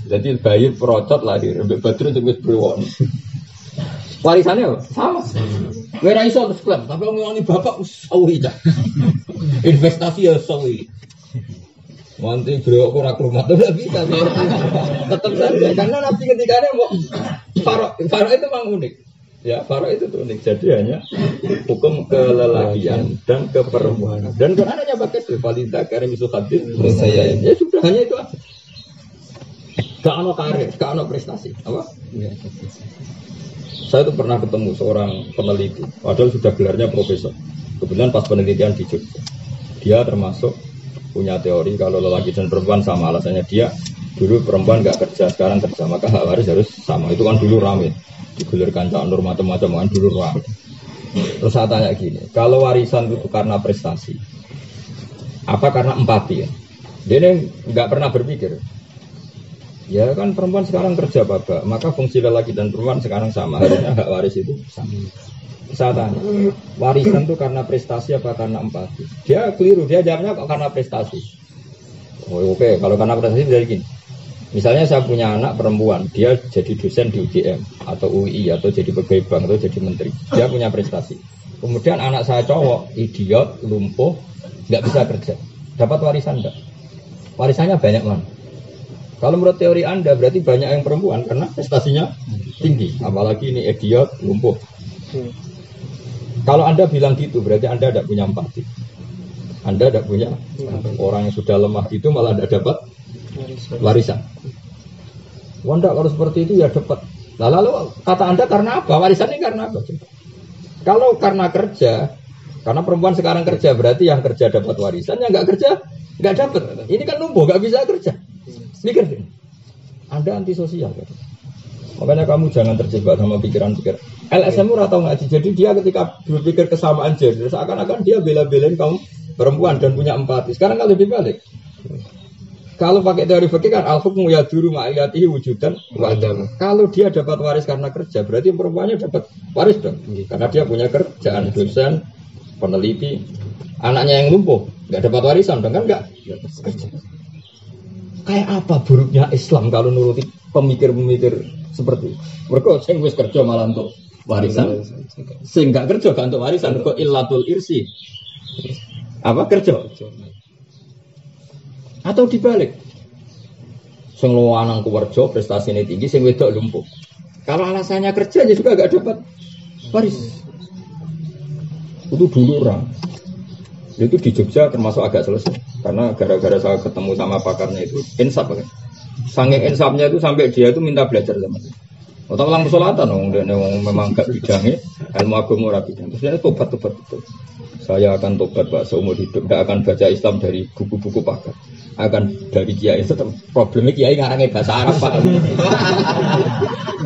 Jadi bayi perocot lahir, Mbak Badrun itu berwon. Warisannya sama. Kowe ra iso terus klaim, tapi ngomongi bapak sawi ta. Investasi ya sawi. Nanti beliau aku rak rumah tuh tidak bisa, tetap saja karena Nabi ketikanya mau Faro itu memang unik, ya Faro itu tuh unik. Jadi hanya hukum kelelakian dan keperempuanan dan Quran hanya pakai valida karena misu hadis saya ya sudah hanya itu aja. Gak ono karir, gak ono prestasi, apa? Saya tuh pernah ketemu seorang peneliti, padahal sudah gelarnya profesor. Kebetulan pas penelitian di Jogja, dia termasuk punya teori kalau lelaki dan perempuan sama, alasannya dia dulu perempuan nggak kerja, sekarang kerja, maka hak waris harus sama. Itu kan dulu rame digulirkan Cak Nur macam-macam kan dulu rame. Terus saya tanya gini, kalau warisan itu karena prestasi apa karena empati ya? Dia ini nggak pernah berpikir ya kan perempuan sekarang kerja bapak, maka fungsi lelaki dan perempuan sekarang sama, harusnya hak waris itu sama. Saya tanya, warisan itu karena prestasi apa karena empati? Dia keliru, dia jawabnya kok karena prestasi. Oh, oke, kalau karena prestasi dari gini. Misalnya saya punya anak perempuan, dia jadi dosen di UGM atau UI atau jadi pegawai bank atau jadi menteri. Dia punya prestasi. Kemudian anak saya cowok, idiot, lumpuh, nggak bisa kerja. Dapat warisan enggak? Warisannya banyak mana? Kalau menurut teori Anda berarti banyak yang perempuan karena prestasinya tinggi. Apalagi ini idiot, lumpuh. Kalau Anda bilang gitu, berarti Anda tidak punya empati. Anda tidak punya orang yang sudah lemah itu malah tidak dapat warisan. Wanda kalau seperti itu ya dapat. Lalu kata Anda karena apa? Warisan ini karena apa? Kalau karena kerja, karena perempuan sekarang kerja berarti yang kerja dapat warisan, yang nggak kerja nggak dapat. Ini kan lumpuh, nggak bisa kerja. Mikir deh. Anda antisosial. Makanya kamu jangan terjebak sama pikiran-pikiran. LSM atau ngaji. Jadi dia ketika berpikir kesamaan gender, seakan-akan dia bela-belain kaum perempuan dan punya empati. Sekarang kalau dibalik. Kalau pakai teori fikih kan al-hukmu yaduru ma'iyatihi wujudan wa adam. Kalau dia dapat waris karena kerja, berarti perempuannya dapat waris dong. Karena dia punya kerjaan dosen, peneliti. Anaknya yang lumpuh, enggak dapat warisan dong kan enggak? Kayak apa buruknya Islam kalau nuruti pemikir-pemikir seperti itu? Mereka sing wis kerja malah untuk warisan, sing gak kerja gak untuk warisan, kok illatul irsi. Apa kerja? Atau dibalik, sing lanang kerja prestasinya tinggi, sing wedok lumpuh. Kalau alasannya kerja ya juga gak dapat waris. Itu dulu orang. Itu di Jogja termasuk agak selesai. Karena gara-gara saya ketemu sama pakarnya itu insaf kan. Saking insafnya itu sampai dia itu minta belajar sama saya. Atau ulang persolatan memang gak bidangnya ilmu agama ora bidang. Terus dia tobat betul. Saya akan tobat Pak seumur hidup, tidak akan baca Islam dari buku-buku pakar. Akan dari kiai. Problemnya kiai ngarangnya bahasa Arab Pak.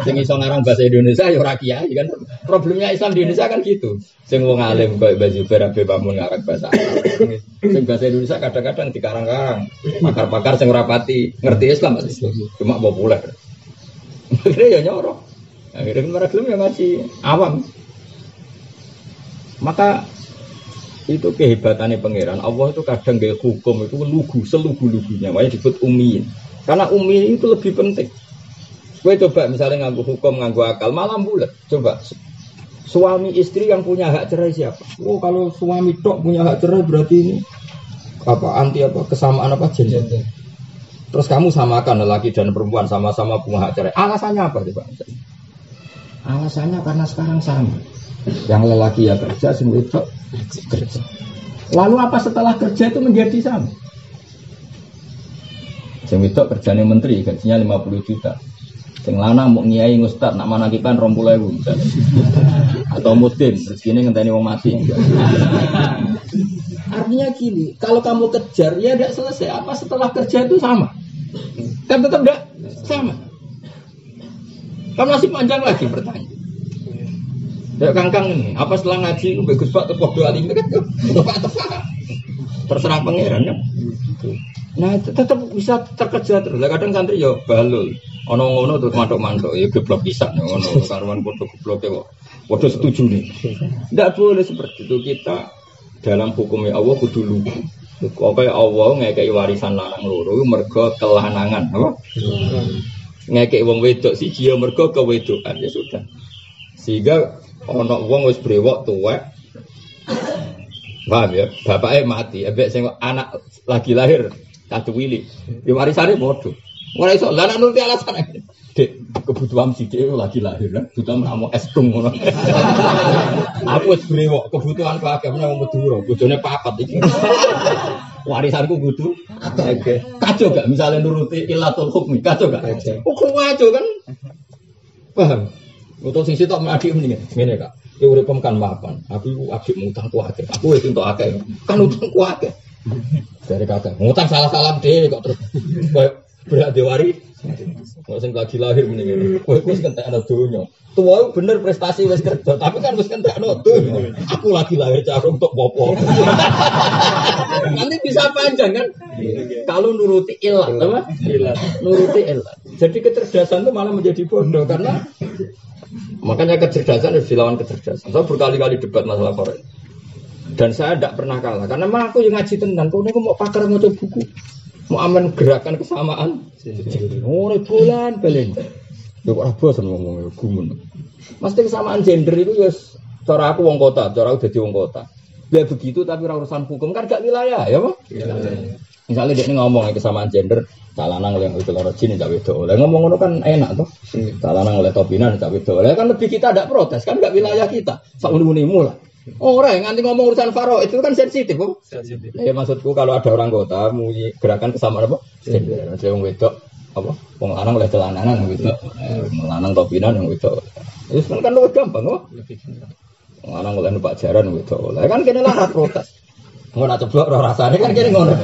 Sing iso ngarang bahasa Indonesia ya ora kiai kan. Problemnya Islam di Indonesia kan gitu. Sing wong alim koyo Mbah Zubair Abe Pamun ngarang bahasa Arab. Sing bahasa Indonesia kadang-kadang dikarang-karang. Pakar-pakar sing ora pati ngerti Islam cuma populer. Akhirnya ya nyorok. Akhirnya mereka belum ya masih awam. Maka itu kehebatannya pangeran. Allah itu kadang gaya hukum itu lugu, selugu-lugunya. Makanya disebut ummiin. Karena ummiin itu lebih penting. Gue coba misalnya nganggu hukum, nganggu akal, malam bulat. Coba suami istri yang punya hak cerai siapa? Oh kalau suami tok punya hak cerai berarti ini apa anti apa kesamaan apa gender. Terus kamu samakan lelaki dan perempuan sama-sama punya hak cerai. Alasannya apa coba? Alasannya karena sekarang sama. Yang lelaki ya kerja, semua itu kerja. Lalu apa setelah kerja itu menjadi sama? Yang itu kerjanya menteri, gajinya 50 juta. Yang lanang mau ngiai ngustad, nak manakikan 20.000 atau mudin, rezekinya ngenteni wong mati. Artinya gini, kalau kamu kejar ya tidak selesai. Apa setelah kerja itu sama? Kan tetap tidak sama. Kamu masih panjang lagi bertanya. Ya kangkang ini, apa setelah ngaji bagus Pak tepok doa lima kan? Tepak. Terserah pangeran kan? Nah tetap bisa terkejar terus. Kadang santri ya balul. Ono ngono tuh mantuk-mantuk ya geblok pisan ngono karuan podo gebloke kok. Podo setuju nih. Tidak boleh seperti itu. Kita dalam hukumnya Allah kudu lugu. Pokoke Allah ngekeki warisan lanang loro mergo kelanangan, apa? Ngekeki wong wedok siji ya mergo kewedokan ya sudah. Sehingga ana wong wis brewok tuwek. Paham ya? Bapaknya mati, ambek sing anak lagi lahir kaduwili. Ya warisane padha. Ora iso lan nuruti alasan. Dek, kebutuhan sithik lagi lahir kan, butuh namung estung ngono. Aku wis brewok, kebutuhan keluarga menawa Madura, bojone papat iki. Warisanku kudu akeh. Kacau gak misalnya nuruti ilatul hukmi, kacau gak? Kok kacau kan? Paham? Untuk sing sitok adik mendingan. Ngene Kak. Ki uripem kan mapan. Aku adik ngutang ku akeh. Aku wis entuk akeh. Kan utang ku akeh. Dari kakak, ngutang salah-salah deh kok terus berat diwari. Kok sing lagi lahir mendingan. Kowe wis kentekno donya. Tuwa bener prestasi wis kerja, tapi kan wis kentekno donya. Aku lagi lahir cara untuk popo. Nanti bisa panjang kan? Kalau nuruti ilat, apa? Nuruti ilat. Jadi kecerdasan itu malah menjadi bodoh karena makanya kecerdasan harus dilawan kecerdasan. Saya berkali-kali debat masalah Quran. Dan saya tidak pernah kalah karena memang aku yang ngaji tenan. Kau mau pakar mau buku, mau aman gerakan kesamaan. Oh bulan belen. Yo ora bosan ngomong gumun. Mesti kesamaan gender itu ya cara aku wong kota, cara aku dadi wong kota. Ya begitu tapi urusan hukum kan gak wilayah ya, Pak? Misalnya dia ngomong kesamaan gender, calanang oleh itu loro jin cak wedok. Lah ngomong ngono kan enak toh. Calanang oleh topinan cak wedok. Lah kan lebih kita tidak protes kan gak wilayah kita. Sak muni-munimu lah. Orang nganti ngomong urusan faro itu kan sensitif, kok. Sensitif. Ya maksudku kalau ada orang kota mau gerakan kesamaan apa? Gender, wong wedok apa? Wong lanang oleh celananan wong wedok. Wong lanang topinan wong wedok. Wis kan luwih gampang kok. Wong lanang oleh numpak jaran wong wedok. Lah kan kene lah protes. Ngono coba ora rasane kan kene ngono.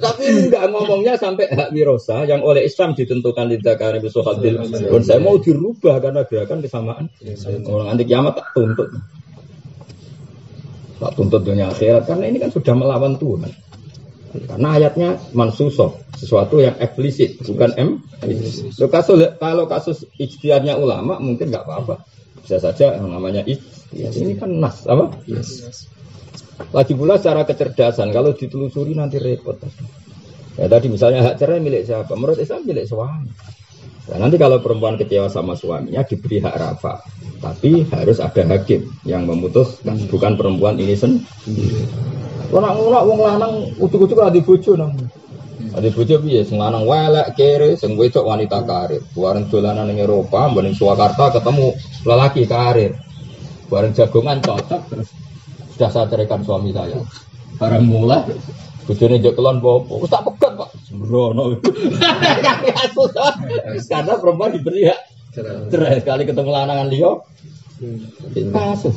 Tapi enggak ngomongnya sampai hak wirasa yang oleh Islam ditentukan lidzakari bisahadil. Dan saya mau dirubah karena gerakan kesamaan. Orang anti kiamat tak tuntut. Tak tuntut dunia akhirat karena ini kan sudah melawan Tuhan. Karena ayatnya mansusoh, sesuatu yang eksplisit, bukan kalau kasus ijtihadnya ulama mungkin nggak apa-apa, bisa saja yang namanya ijtihad. Ini kan nas apa? Lagi pula secara kecerdasan kalau ditelusuri nanti repot. Ya tadi misalnya hak cerai milik siapa? Menurut Islam milik suami. Nah, nanti kalau perempuan kecewa sama suaminya diberi hak rafa, tapi harus ada hakim yang memutuskan, bukan perempuan ini sendiri. Orang-orang wong lanang ucuk-ucuk adi bojo nang. Adi bojo piye? Sing lanang welek kere, sing wedok wanita karir. Bareng dolanan ning Eropa, mbon ning Surakarta ketemu lelaki karir. Bareng jagongan cocok terus sudah saya ceraikan suami saya. Bareng mulai bojone njok kelon popo. Wis tak pegat, Pak. Sembrono. Karena perempuan diberi hak cerai sekali ketemu lanangan liya. Kasus.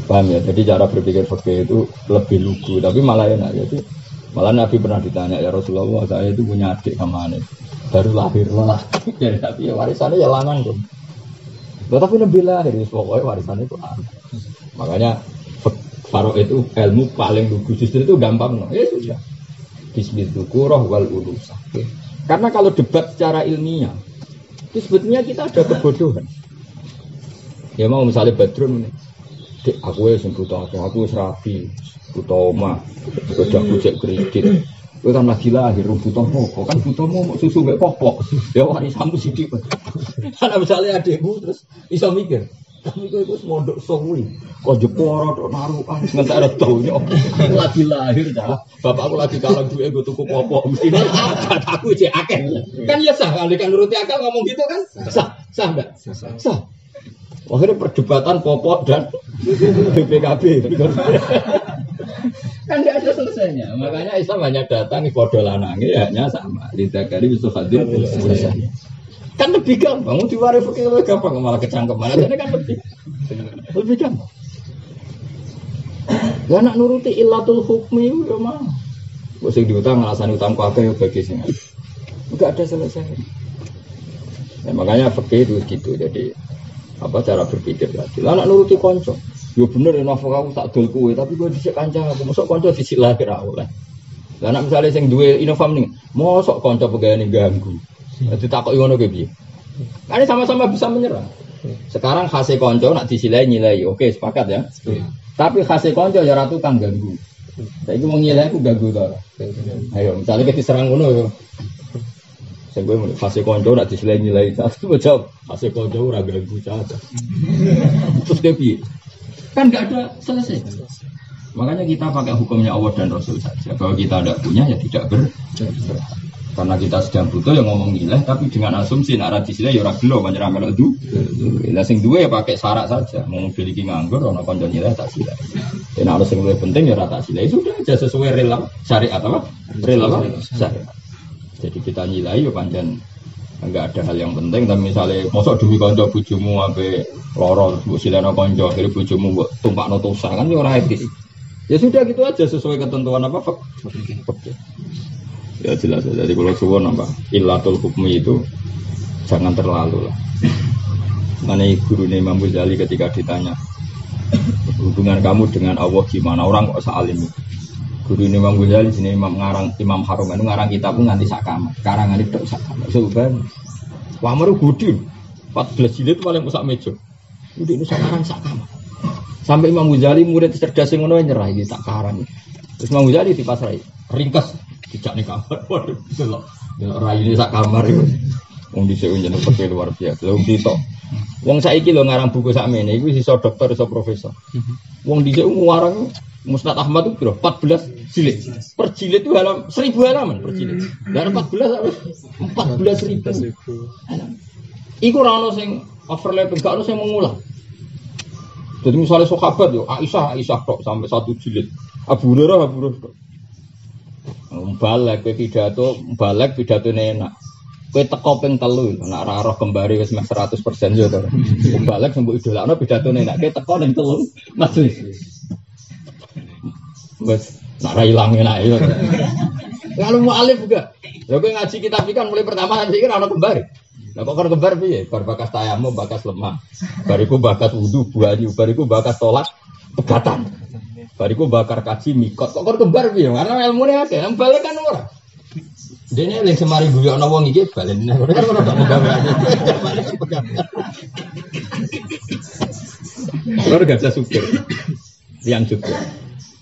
Paham ya? Jadi cara berpikir fikih itu lebih lugu, tapi malah enak. Jadi malah Nabi pernah ditanya, ya Rasulullah, saya itu punya adik kemana? Baru lahir lelaki, ya, tapi ya warisannya ya lanang dong. Tapi lebih lahir, pokoknya warisannya itu anak. Makanya faro itu ilmu paling lugu, justru itu gampang. No? Ya sudah. Bismillahirrahmanirrahim wal ulusa. Karena kalau debat secara ilmiah, itu sebetulnya kita ada kebodohan. Ya mau misalnya Badrun ini. Aku wis butuh aku wis rapi, butuh omah, udah bujek kredit. Kowe kan lagi lahir butuh apa? Kan butuh mau susu mek popok. Ya warisanmu sithik. Ana misale adikmu terus iso mikir. Tapi kowe wis mondok suwi. Kok jeporo tok narukan ngentek redonyo. Lagi lahir dah. Bapakku lagi kalong duwe nggo tuku popok. Mestine aku cek akeh. Kan ya sah kan nuruti akal ngomong gitu kan? Sah enggak? Sah. Akhirnya perdebatan popok dan BPKB kan tidak ada selesainya. Makanya Islam hanya datang podo lanange hanya sama lidzakari bisahadil kan lebih gampang. Mau diwaris fikih lebih gampang malah kecangkeman. Jadi kan lebih gampang. Ya nak nuruti illatul hukmi udah mah. Kok sing diutang alasan utang kabeh yo bagi sing. Enggak ada selesai. Nah, makanya fikih itu gitu. Jadi apa cara berpikir tadi? Lah nak nuruti kanca. Yo bener nafsu aku tak dol kowe, tapi kowe dhisik kanca aku. Mosok kanca dhisik lha ora oleh. Lah nak misale sing duwe Inofam ning, mosok kanca pegaweane ganggu. Ditakoki ngono ki piye? Kan sama-sama bisa menyerang. Sekarang khase kanca nak disilai nyilai. Oke, sepakat ya. Tapi khase kanca ya ora tukang ganggu. Saiki mau nyilai aku ganggu to. Ayo, misale kita diserang ngono yo. Sing kowe fase kanca nak diseleng-nilai satu jawab fase kanca ora ganggu caca. Terus dia piye? Kan enggak ada selesai. Makanya kita pakai hukumnya Allah dan Rasul saja. Kalau kita tidak punya ya tidak karena kita sedang butuh yang ngomong nilai, tapi dengan asumsi nak radisilah ya ora gelo pancen melok du. Lah sing duwe ya pakai syarat saja. Mau mobil iki nganggur ana kanca nilai tak sila. Yen ana sing luwih penting ya ora tak sila. Sudah aja sesuai rela syariat apa? Rela apa? Syariat. Jadi kita nilai ya pancen enggak ada hal yang penting, tapi misalnya mosok demi kanca bojomu ape lara mbok silana kanca, akhire bojomu mbok tumpakno dosa kan ya ora etis. Ya sudah gitu aja sesuai ketentuan apa fakir. Ya jelas. Jadi kalau suwon apa ilatul hukmi itu jangan terlalu lah. Mana guru Imam Ghazali ketika ditanya hubungan kamu dengan Allah gimana, orang kok salim. Guru Imam Ghazali sini Imam Harum itu ngarang kitab pun nganti sakama. Karangan itu sakama. Sebenarnya wamaru gudun 14 jilid paling sak meja. Udah itu sekarang sakama. Sampai Imam Ghazali murid cerdas yang ngono nyerah iki tak karang. Terus Imam Ghazali dipasrai ringkas dijak ning kamar. Waduh, delok raine sak kamar iku. Wong dhisik njeneng peke luar biasa. Wong ditok. Wong saiki lho ngarang buku sakmene iku iso dokter iso profesor. Wong dhisik ngarang Musnad Ahmad itu 14 jilid. Per jilid itu 1000 halaman per jilid. Dan 14.000 halaman. Iku ora ono sing overlapping, gak ono sing mengulang. Jadi misalnya sahabat yo Aisyah tok sampai 1 jilid. Abu Hurairah tok. Balik pidato enak. Kowe teko ping 3 nek ora roh kembare wis 100% yo to. Balik sembuh idolakno pidatone enak kowe teko ning 3 majelis. Wes nak ra ilang enak yo. Kalau mualif juga. Ya kowe ngaji kitab ikan mulai pertama kan pikir ana kembare. Lah kok kon kembar piye? Bar bakas tayammum, bakas lemah. Bariku bakas wudu, buayu, bariku bakas tolak pegatan. Bariku bakar kaji mikot. Kok kon kembar piye? Karena ilmune akeh, balik kan ora. Dene ning semari guyu ana wong iki balen. Ora ono tak gawe aja. Ora gajah supir. Yang supir.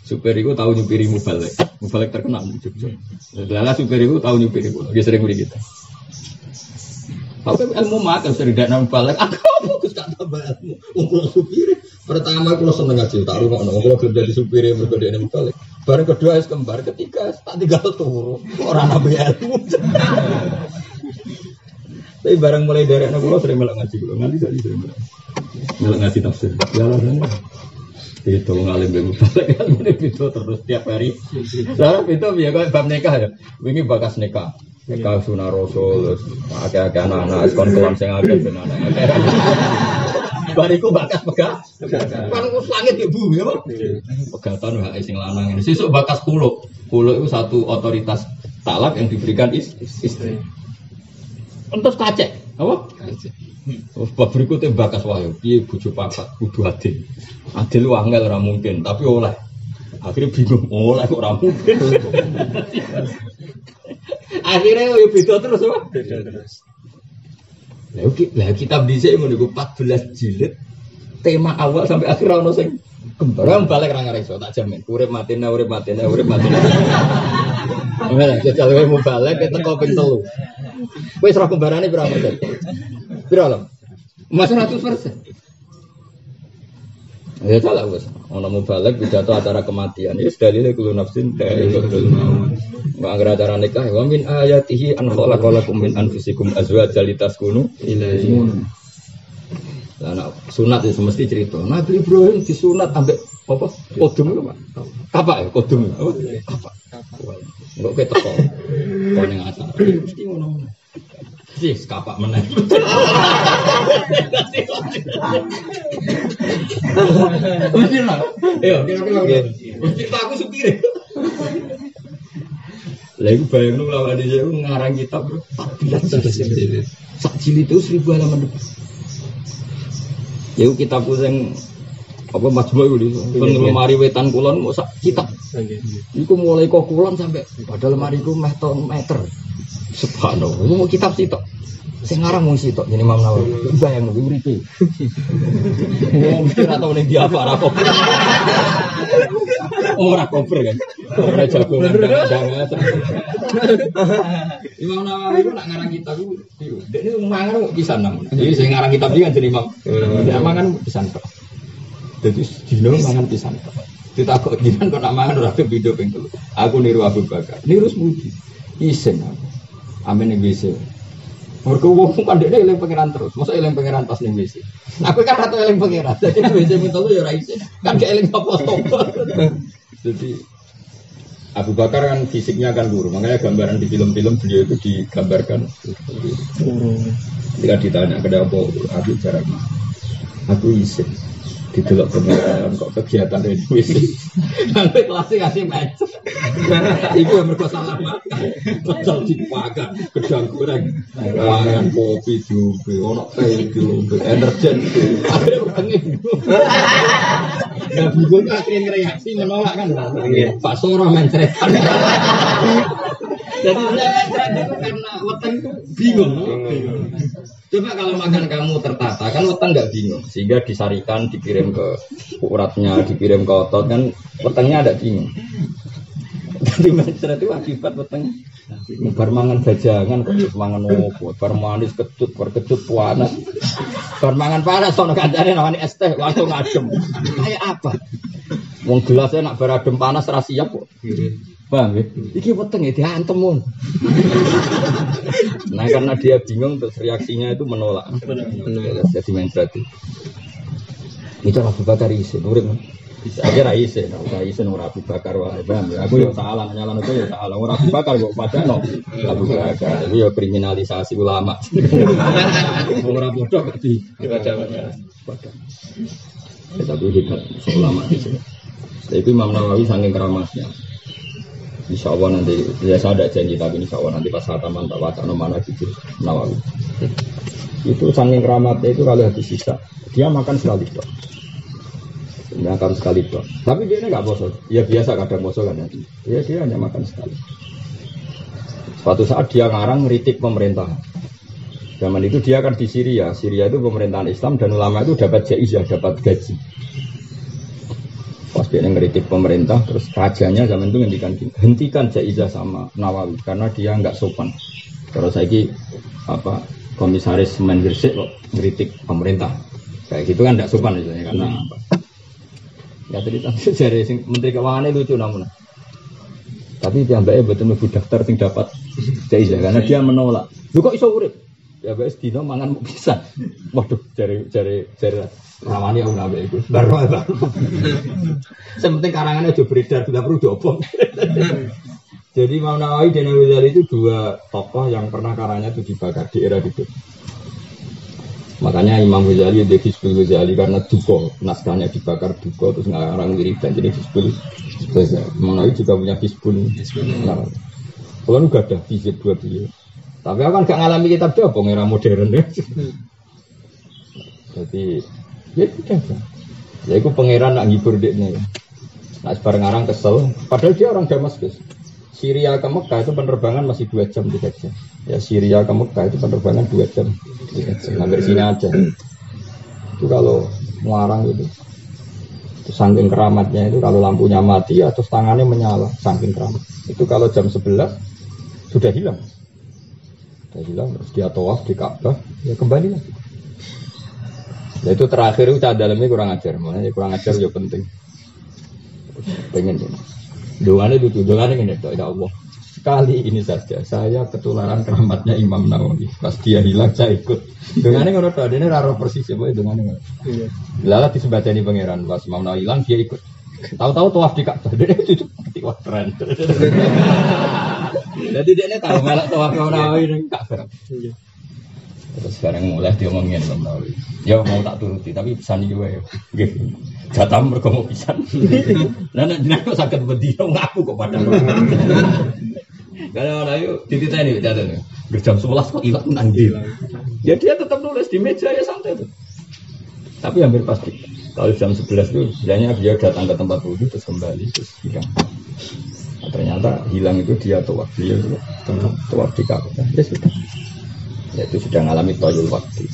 Supir iku tahu nyupiri mubalek. Mubalek terkenal di Jogja. Lah supir iku tahu nyupiri iku. Dia sering muni kita. Tapi ilmu makan sering dak nang balik. Aku fokus tak tambah ilmu. Wong supir. Pertama kula seneng ngaji tak rungokno. Kula gelem dadi supir mergo dekne balik. Bareng kedua wis kembar, ketiga tak tinggal turu. Ora nambah ilmu. Tapi bareng mulai dari anak kula sering melok ngaji kula. Nganti sak sering melok ngaji tafsir. Ya alasan. Itu ngalim ilmu balik ilmu itu terus tiap hari. Lah itu biar kok bab nikah ya. Wingi bakas nikah. Nikah sunah rasul, akeh-akeh anak-anak kon-kon sing akeh ben anak. Bariku bakas pegat. Kan wis langit ya Bu, ya. Pegatan wae sing lanang ini. Sesuk bakas kulo. Kulo itu satu otoritas talak yang diberikan istri. Entus kacek, apa? Kacek. Bab berikutnya bakas wae. Piye bojo papat kudu adil. Adil wangel ora mungkin, tapi oleh. Akhirnya bingung, oleh kok ora mungkin. Akhirnya yo beda terus apa? Beda terus. Lah kitab dhisik ngono iku 14 jilid. Tema awal sampai akhir ono sing kembar balik ra ngarep tak jamin. Urip matine. Ora jajal kowe mau balik teko ping 3. Kowe serah kembarane pira persen? Pira lho? Mas 100%. Ya salah wis. Ono mau balik pidato acara kematian. Ya dalile kulo nafsin dari betul. Enggak acara nikah wa min ayatihi an khalaqalakum min anfusikum azwajan litaskunu ilaihi. Lah sunat itu mesti cerita. Nabi Ibrahim disunat ambek apa? Kodum itu, Pak. Kapak ya kodum. Apa? Kapak. Enggak keteko. Kok ning atas. Mesti ngono. Sis kapak meneh. Mesti lah. Ayo, kira-kira. Mesti aku supire. Lah iku bayangno lawan dhewe ngarang kitab 14 jilid. Sak jilid itu 1000 halaman lebih. Ya kitab sing apa majmu iku teng lemari wetan kulon kok sak kitab. Iku mulai kok kulon sampai padahal lemari iku meh meter. Subhanallah. Iku mau kitab sitok. Sing ngarang mung sitok jenenge Imam Nawawi. Bayangno iku uripe. Wong mesti ora tau ning dia apa. Orang cover kan. Orang jagongan dangan. Imam Nawawi itu nak ngarang kitab itu, dia itu mangan pisan namun. Jadi saya ngarang kitab dia kan jadi imam. Dia mangan pisan tok. Jadi dino mangan pisan tok. Ditakok jinan kok nak mangan ora video ping 3. Aku niru Abu Bakar. Niru semudi. Isen aku. Amin ning WC. Mergo wong kan dekne eling pangeran terus. Mosok eling pangeran pas ning WC. Aku kan ratu eling pangeran. Dadi WC ping 3 ya ora isen. Kan gak eling apa-apa. Jadi Abu Bakar kan fisiknya kan luruh, makanya gambaran di film-film beliau itu digambarkan. Ketika ditanya kenapa Abu Bakar, aku isen. Didelok kemudian kok kegiatan Indonesia sampai kelasnya kasih match itu yang mereka salah makan pecel dipakan gedang goreng mangan kopi juga ono teh juga energen akhirnya bertengih nggak bingung akhirnya reaksi menolak kan Pak Soro mencretan jadi saya mencret itu karena weteng itu bingung. Coba kalau makan kamu tertata kan weteng nggak bingung sehingga disarikan dikirim ke uratnya dikirim ke otot kan wetengnya ada bingung. Jadi mencret itu akibat weteng bar mangan bajangan kok mangan opo bar manis kecut panas bar mangan panas sono kancane namane es teh langsung adem kayak apa wong gelasnya nak bar adem panas ra siap kok paham ya? Iki weteng ya diantem mon. Nah karena dia bingung terus reaksinya itu menolak. Jadi mencret. Itu Abu Bakar isin, urip. Saya kira isin, ora Abu Bakar wae. Paham ya? Aku yo salah nyalano itu yo salah. Ora Abu Bakar kok padahal Abu Bakar. Itu yo kriminalisasi ulama. Ora bodoh kok di baca-baca. Tapi hebat ulama itu. Tapi Imam Nawawi saking keramasnya. Insya Allah nanti, ya saya ada janji tapi insya Allah nanti pas hataman tak baca mana gitu Nawawi. Itu saking keramatnya itu kalau habis sisa dia makan sekali dok. Makan sekali dok. Tapi dia nggak bosan. Ya biasa kadang bosan kan nanti. Ya dia hanya makan sekali. Suatu saat dia ngarang ngeritik pemerintah. Zaman itu dia kan di Syria. Syria itu pemerintahan Islam dan ulama itu dapat jaizah, dapat gaji. Pas dia ngeritik pemerintah, terus rajanya zaman itu hentikan jaizah sama Nawawi karena dia nggak sopan. Terus lagi komisaris Mengirsik kok ngeritik pemerintah, kayak gitu kan nggak sopan misalnya karena apa? Ya tadi dari Menteri Keuangan lucu namun, tapi dia mbaknya betul betul daftar sing dapat jaizah karena dia menolak. Lu kok iso urip? Ya mbak Dino mangan bisa. Waduh, cari ramani aku nabe itu baru. Sementing karangannya aja beredar tidak perlu diobong. Jadi Imam Nawawi dan Ghazali itu dua tokoh yang pernah karangnya itu dibakar di era itu. Makanya Imam Ghazali dia Hizbul Ghazali karena duko naskahnya dibakar duko terus ngarang wiridan jadi Hizbul Ghazali. Imam Nawawi juga punya Hizbul Nawawi. Kalau enggak ada hizib dua beliau. Tapi aku kan gak ngalami kitab dia era modern ya. Jadi ya tidak. Ya itu pangeran nak ngibur dekne. Nah sebarang ngarang kesel. Padahal dia orang Damaskus. Syria ke Mekah itu penerbangan masih 2 jam 3 jam. Ya Syria ke Mekah itu penerbangan 2 jam 3 jam. Hampir sini aja. Itu kalau ngarang itu saking keramatnya itu kalau lampunya mati atau tangannya menyala saking keramat. Itu kalau jam 11 sudah hilang. Sudah hilang terus dia tawaf di Ka'bah ya kembali lagi. Ya itu terakhir itu dalamnya kurang ajar, makanya kurang ajar juga penting. Pengen ya. Doanya itu, doanya ini ya Allah. Kali ini saja saya ketularan keramatnya Imam Nawawi. Pas dia hilang saya ikut. Doanya ngono to, dene ora roh persis ya, doanya ngono. Iya. Lala disebadani pangeran pas Imam Nawawi hilang dia ikut. Tahu-tahu tawaf di Ka'bah, dia itu wah keren. Jadi dia tahu malah tawaf Imam Nawawi ning Ka'bah. Iya. Terus sekarang mulai diomongin Imam Nawawi. Ya mau tak turuti, tapi pesan juga ya. Jatah mereka mau pisan. Nah, kok sakit berdiri, ngaku kok padahal. Karena orang itu dititeni catatan. Jam 11 kok hilang nanti. Ya dia tetap nulis di meja ya santai itu. Tapi hampir pasti. Kalau jam 11 itu sebenarnya dia datang ke tempat wudhu terus kembali terus hilang. Nah, ternyata hilang itu dia tawaf dia itu tawaf di Ka'bah. Ya sudah. Ya itu sudah mengalami toyul waktu.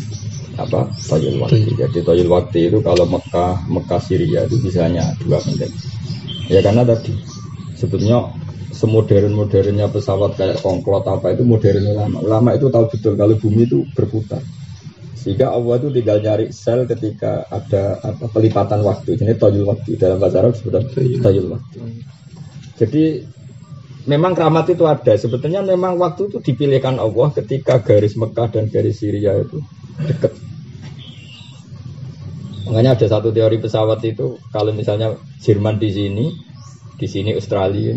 Apa toyul waktu? Jadi toyul waktu itu kalau Mekah Syria itu bisanya 2 menit. Ya karena tadi sebetulnya semodern-modernnya pesawat kayak Concorde apa itu modern ulama. Ulama itu tahu betul kalau bumi itu berputar. Sehingga Allah itu tinggal nyari sel ketika ada pelipatan waktu. Ini tayul waktu dalam bahasa Arab disebut tayul waktu. Jadi memang keramat itu ada. Sebetulnya memang waktu itu dipilihkan Allah ketika garis Mekah dan garis Syria itu dekat. Makanya ada satu teori pesawat itu kalau misalnya Jerman di sini Australia.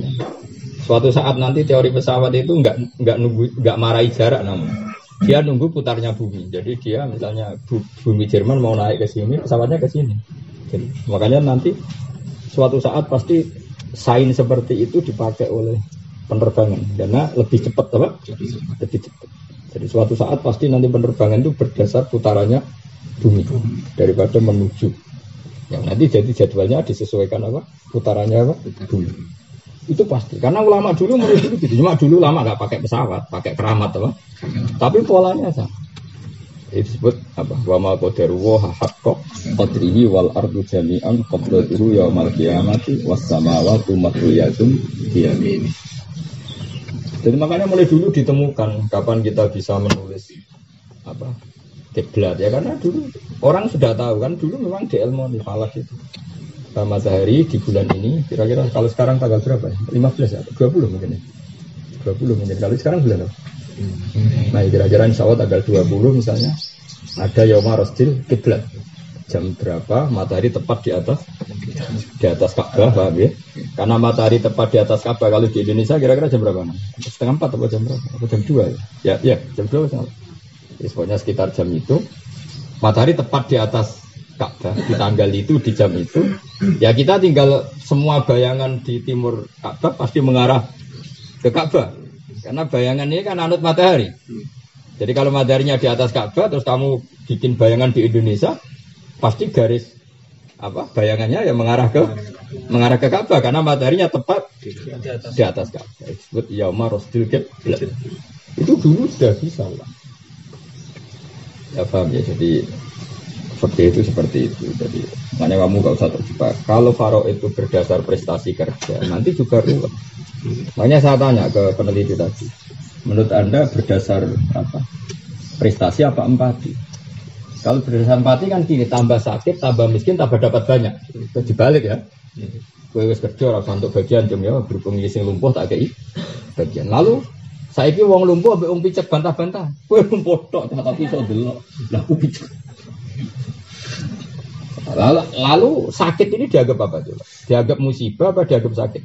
Suatu saat nanti teori pesawat itu nggak marahi jarak namun. Dia nunggu putarnya bumi. Jadi dia misalnya bumi Jerman mau naik ke sini, pesawatnya ke sini. Jadi, makanya nanti suatu saat pasti sains seperti itu dipakai oleh penerbangan karena lebih cepat, apa? Lebih cepat. Jadi suatu saat pasti nanti penerbangan itu berdasar putarannya bumi daripada menuju. Yang nanti jadi jadwalnya disesuaikan apa? Putarannya apa? Bumi. Itu pasti. Karena ulama dulu mulai dulu gitu. Cuma dulu ulama nggak pakai pesawat, pakai keramat apa? Tapi polanya sama. Itu disebut apa? Wa ma qadaruhu haqqa qadrihi wal ardu jami'an qadratuhu yaumal qiyamati was samawati matwiyatun bi yamin. Jadi makanya mulai dulu ditemukan kapan kita bisa menulis apa? Kiblat ya karena dulu orang sudah tahu kan dulu memang di ilmu di falak itu. Matahari di bulan ini kira-kira kalau sekarang tanggal berapa ya? 15 ya? 20 mungkin ya? 20 mungkin kalau sekarang bulan apa? Nah kira-kira insya Allah tanggal 20 misalnya ada Yauma Rasdil Kiblat jam berapa matahari tepat di atas Ka'bah paham ya? Karena matahari tepat di atas Ka'bah kalau di Indonesia kira-kira jam berapa? Setengah 4 atau jam berapa? Atau jam 2 ya? Ya jam 2 misalnya. Pokoknya sekitar jam itu matahari tepat di atas Ka'bah di tanggal itu di jam itu ya kita tinggal semua bayangan di timur Ka'bah pasti mengarah ke Ka'bah karena bayangan ini kan anut matahari. Jadi kalau mataharinya di atas Ka'bah terus kamu bikin bayangan di Indonesia pasti garis apa bayangannya ya mengarah ke Ka'bah karena mataharinya tepat di atas Ka'bah. Disebut Yauma Rasdil Kiblat. Itu dulu sudah bisa lah. Ya paham ya jadi seperti itu. Jadi makanya kamu gak usah terjebak. Kalau faro itu berdasar prestasi kerja, nanti juga ruwet. Makanya saya tanya ke peneliti tadi, menurut Anda berdasar apa? Prestasi apa empati? Kalau berdasar empati kan gini, tambah sakit, tambah miskin, tambah dapat banyak. Itu dibalik ya. Kowe wis kerja ora untuk bagian jam ya berhubung sing lumpuh tak kei bagian. Lalu saiki wong lumpuh ambek wong picek bantah-bantah. Kowe lumpuh tok tapi iso delok. Lah aku picek. Lalu sakit ini dianggap apa tuh? Dianggap musibah apa dianggap sakit?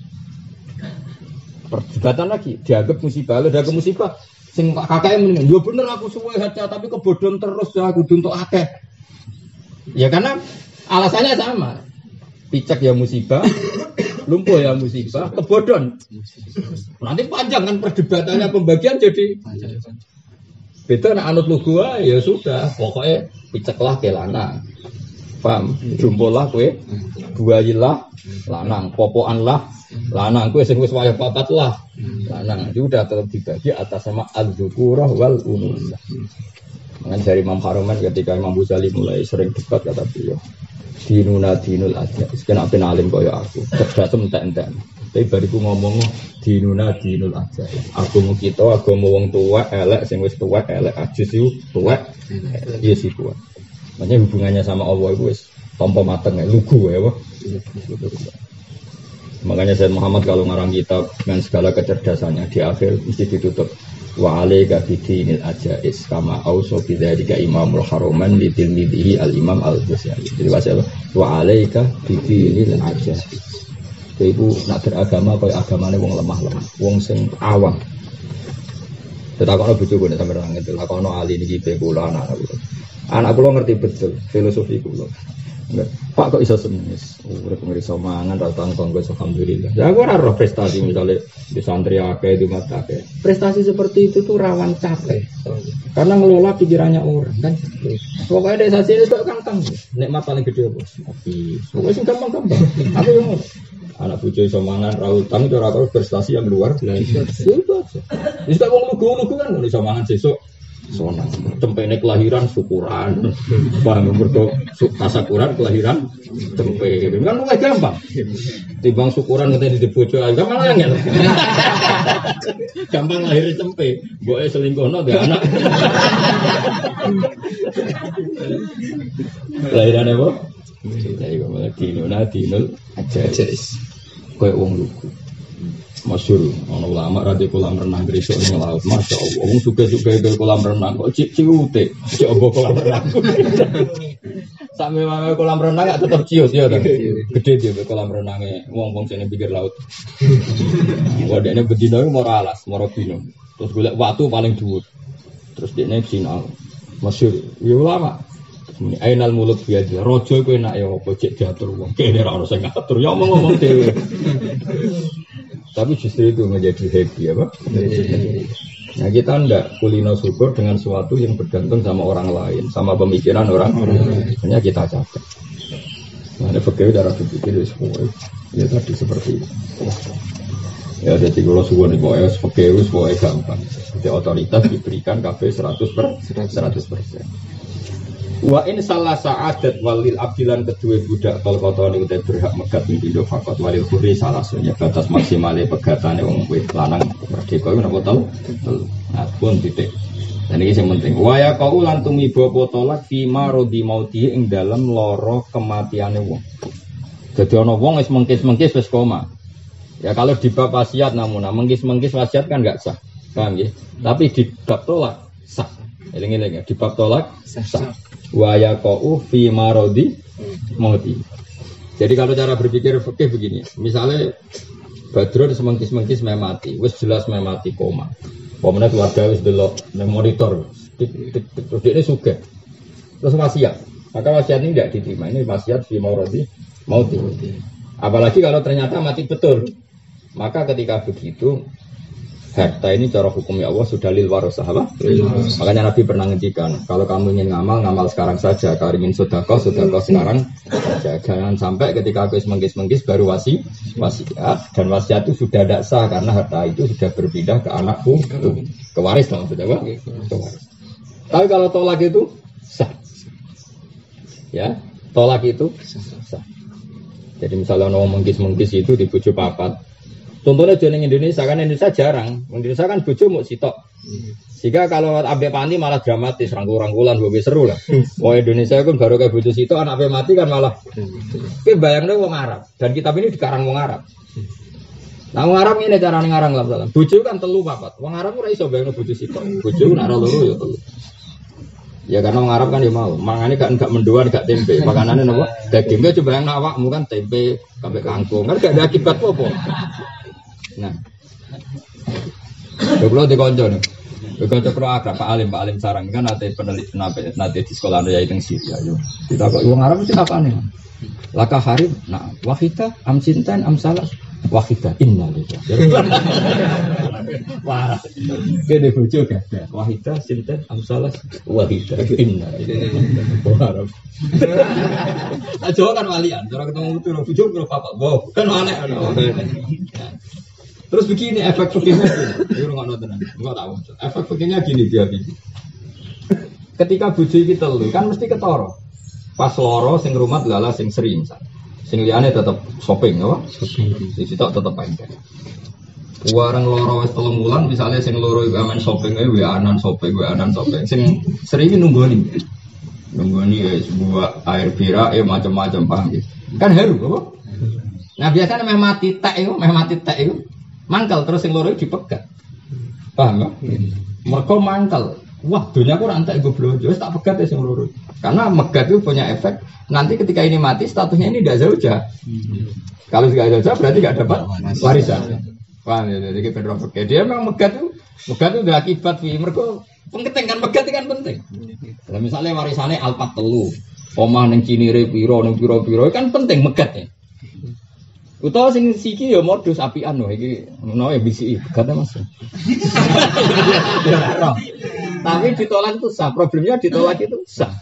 Perdebatan lagi, dianggap musibah. Lalu dianggap musibah, sing kakaknya mendingan, ya bener aku suwe haja tapi kebodohan terus ya aku untuk akeh. Ya karena alasannya sama. Picek ya musibah, lumpuh ya musibah, kebodohan. Nanti panjang kan perdebatannya pembagian jadi beda nak anut lu gua ya sudah, pokoknya piceklah ke lanang. Paham? Jumpolah kue, buayilah, lanang, popoan lah, lanang kue sing wis wayah papat lah, lanang. Sudah tetap dibagi atas sama al-dzukurah wal unusah. Dengan dari Imam Haruman ketika Imam Ghazali mulai sering debat kata beliau, dinuna dinul aja, sekarang apa alim kaya aku, cerdas entek-entek. Tapi bariku ngomong dinuna dinul aja. Aku mau kita, aku mau wong tua, elek, sing wis tua, elek, ajus itu tua, iya sih tua. Makanya hubungannya sama Allah itu wis tanpa mateng ya, lugu ya, wah. Makanya Sayyid Muhammad kalau ngarang kitab dengan segala kecerdasannya di akhir mesti ditutup wa alaika bidinil ajais kama auso bidzalika Imamul Haruman li tilmidihi al-Imam Al-Ghazali. Jadi bahasa wa alaika bidinil ajais. Iku nak beragama kaya agamane wong lemah-lemah, wong sing awam. Tetakono bojoku nek sampe nang ngene, lakono ali niki pe kula anak kula ngerti betul filosofi kula. Pak kok iso semis, urip ngrisa mangan ra tanggo alhamdulillah. Ya aku ora roh prestasi misalnya di santri akeh di mata akeh. Prestasi seperti itu tuh rawan capek. Karena ngelola pikirannya orang kan. Pokoknya desa sini kok gampang. Nikmat paling gede apa? Tapi pokoknya sing gampang-gampang. Aku yo anak bojo iso mangan ra utang ora prestasi yang luar biasa. Itu aja. Wis tak wong lugu-lugu kan iso mangan sesuk. Sona. Cempene kelahiran syukuran. Paham mergo tasakuran kelahiran cempe. Kan luwih gampang. Timbang syukuran ngene di bojo aja malah angel. Gampang lahir cempe. Mboke selingkuhno ge anak. Lahiran apa? Ya iku malah dinul aja. Kowe wong lugu. Masyhur ana ulama ra di kolam renang gresik ning laut. Masyaallah wong suge-suge ke kolam renang kok ciute. Cek opo kolam renang. Sampe wae kolam renang gak tetep ciut ya ta. Gede dia kolam renange wong-wong sing pinggir laut. Wadene bedino iku moro alas, moro bino. Terus golek watu paling dhuwur. Terus dekne sinau. Masyhur ya ulama. Ainal muluk biasa. Raja kowe enak ya apa cek diatur wong. Kene ora ono sing ngatur. Ya ngomong dhewe. Tapi justru itu menjadi happy apa? Nah kita enggak kulino syukur dengan sesuatu yang bergantung sama orang lain, sama pemikiran orang lain. Hanya kita catat. Nah, ada fakir darah berpikir semua. Ya tadi seperti itu. Ya jadi kalau suwon itu fakir semua gampang. Jadi otoritas diberikan KB 100%. Wa in salah sa'adat walil abdilan kedua budak tol kotone udah berhak megat pindah fakot walil khuri salah satunya batas maksimalnya pegatane wong wit lanang merdeka iku napa tol nah pun titik dan ini yang penting wa ya qaulan tumiba potolak fi marodi mauti ing dalam loro kematiane wong dadi ana wong wis mengkis-mengkis wis koma ya kalau di bab wasiat namun mengkis-mengkis wasiat kan enggak sah paham nggih tapi di bab tolak sah eling-eling ya di bab tolak sah wa yaqau fi maradi mauti. Jadi kalau cara berpikir fikih begini, misalnya Badrun semengkis-mengkis mati, wis jelas mati koma. Pemene keluarga wis delok nang monitor. Terus ini sugih. Terus wasiat. Maka wasiat ini tidak diterima. Ini wasiat fi maradi mauti. Apalagi kalau ternyata mati betul. Maka ketika begitu harta ini cara hukumnya Allah sudah lil warasah apa? Makanya Nabi pernah ngendikan, kalau kamu ingin ngamal sekarang saja. Kalau ingin sedekah sekarang saja. Jangan sampai ketika aku mengkis baru wasiat dan wasiat itu sudah tidak sah karena harta itu sudah berpindah ke anakku, ke waris maksudnya apa? Ke waris. Tapi kalau tolak itu sah. Ya, tolak itu sah. Jadi misalnya orang mengkis itu dibujuk papat. Contohnya di Indonesia kan Indonesia jarang, Indonesia kan bojo mau sitok. Jika kalau ambek panti malah dramatis, rangkul-rangkulan, lebih seru lah. Wah Indonesia kan baru kayak bojo sitok, anak mati kan malah. Oke bayangnya wong Arab dan kitab ini dikarang wong Arab. Nah wong Arab ini cara ngarang lah dalam. Bojo kan telu papat, wong Arab ora iso bayangno bojo sitok. Bojo nak loro ya telu. Ya karena wong Arab kan ya mau, mangane gak mendoan gak tempe, makanane napa? Dagingnya coba yang awakmu kan tempe sampai kangkung, kan gak ada akibat apa. Nah, kalau di konco nih, di konco pro akrab Pak Alim sarang kan nanti peneliti nanti di sekolah ada yang Syria, kita kok uang Arab itu apa nih? Laka harib, nah wahida, amsintan, amsalas, wahida, innalillah. Wah, gede bujuk ya, wahida, sintan, amsalas, wahida, innalillah. Arab. Nah, Jawa kan walian, orang ketemu itu bujuk berapa pak? Wow, kan aneh. Terus begini efek begini, enggak tahu. Efek begini gini dia begini. Ketika bujuk kita lu kan mesti ketoro. Pas loro sing rumah lala sing sering, sing liane tetap shopping, apa? Shopping. Di situ tetap pendek. Warang loro wis 3 wulan, misalnya sing loro iku amen shopping, anan shopping. Sing sering nunggoni sebuah air bira, macam-macam paham gitu. Kan haru, apa? Nah biasanya meh mati tek itu. Mangkal terus yang loro dipegat. Paham ya? Mereka mangkal. Wah, dunia aku rantai gue belanja, tak pegat ya sing loro. Karena megat itu punya efek. Nanti ketika ini mati statusnya ini tidak zaujah. Kalau tidak zaujah berarti tidak dapat warisan. Paham ya? Jadi kita pegat. Dia memang megat itu udah akibat mereka penting kan megat itu kan penting. Nah, misalnya warisannya alpat telu, omah neng cinire piro kan penting megat ya. Utawa sing siki ya modus apian lho iki menawa ya bisi begane Mas. Tapi ditolak itu sah, problemnya ditolak itu sah.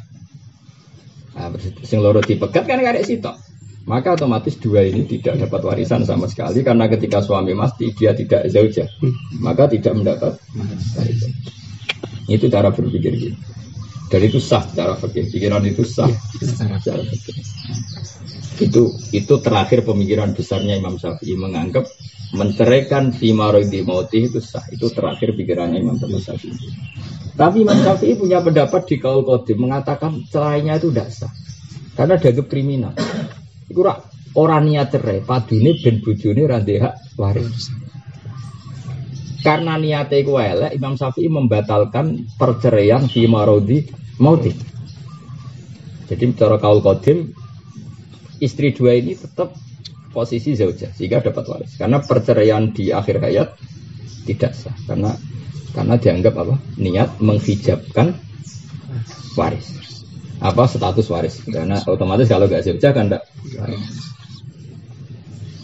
Nah, sing loro dipegat kan karek sitok. Maka otomatis dua ini tidak dapat warisan sama sekali karena ketika suami mati dia tidak zaujah. Maka tidak mendapat warisan. Itu cara berpikir gitu. Dan itu sah secara fikih. Pikiran itu sah secara fikih. Itu terakhir pemikiran besarnya Imam Syafi'i menganggap menceraikan fi maridi mauti itu sah. Itu terakhir pikirannya Imam Syafi'i. Tapi Imam Syafi'i punya pendapat di Qaul Qadim mengatakan cerainya itu tidak sah. Karena dianggap kriminal. Iku orang niat cerai, padune ben bojone ra ndek hak waris. Karena niatnya iku elek, Imam Syafi'i membatalkan perceraian fi marodi mauti. Jadi cara Qaul Qadim istri dua ini tetap posisi zaujah sehingga dapat waris. Karena perceraian di akhir hayat tidak sah. Karena dianggap apa? Niat menghijabkan waris. Apa status waris? Karena otomatis kalau enggak zaujah kan enggak.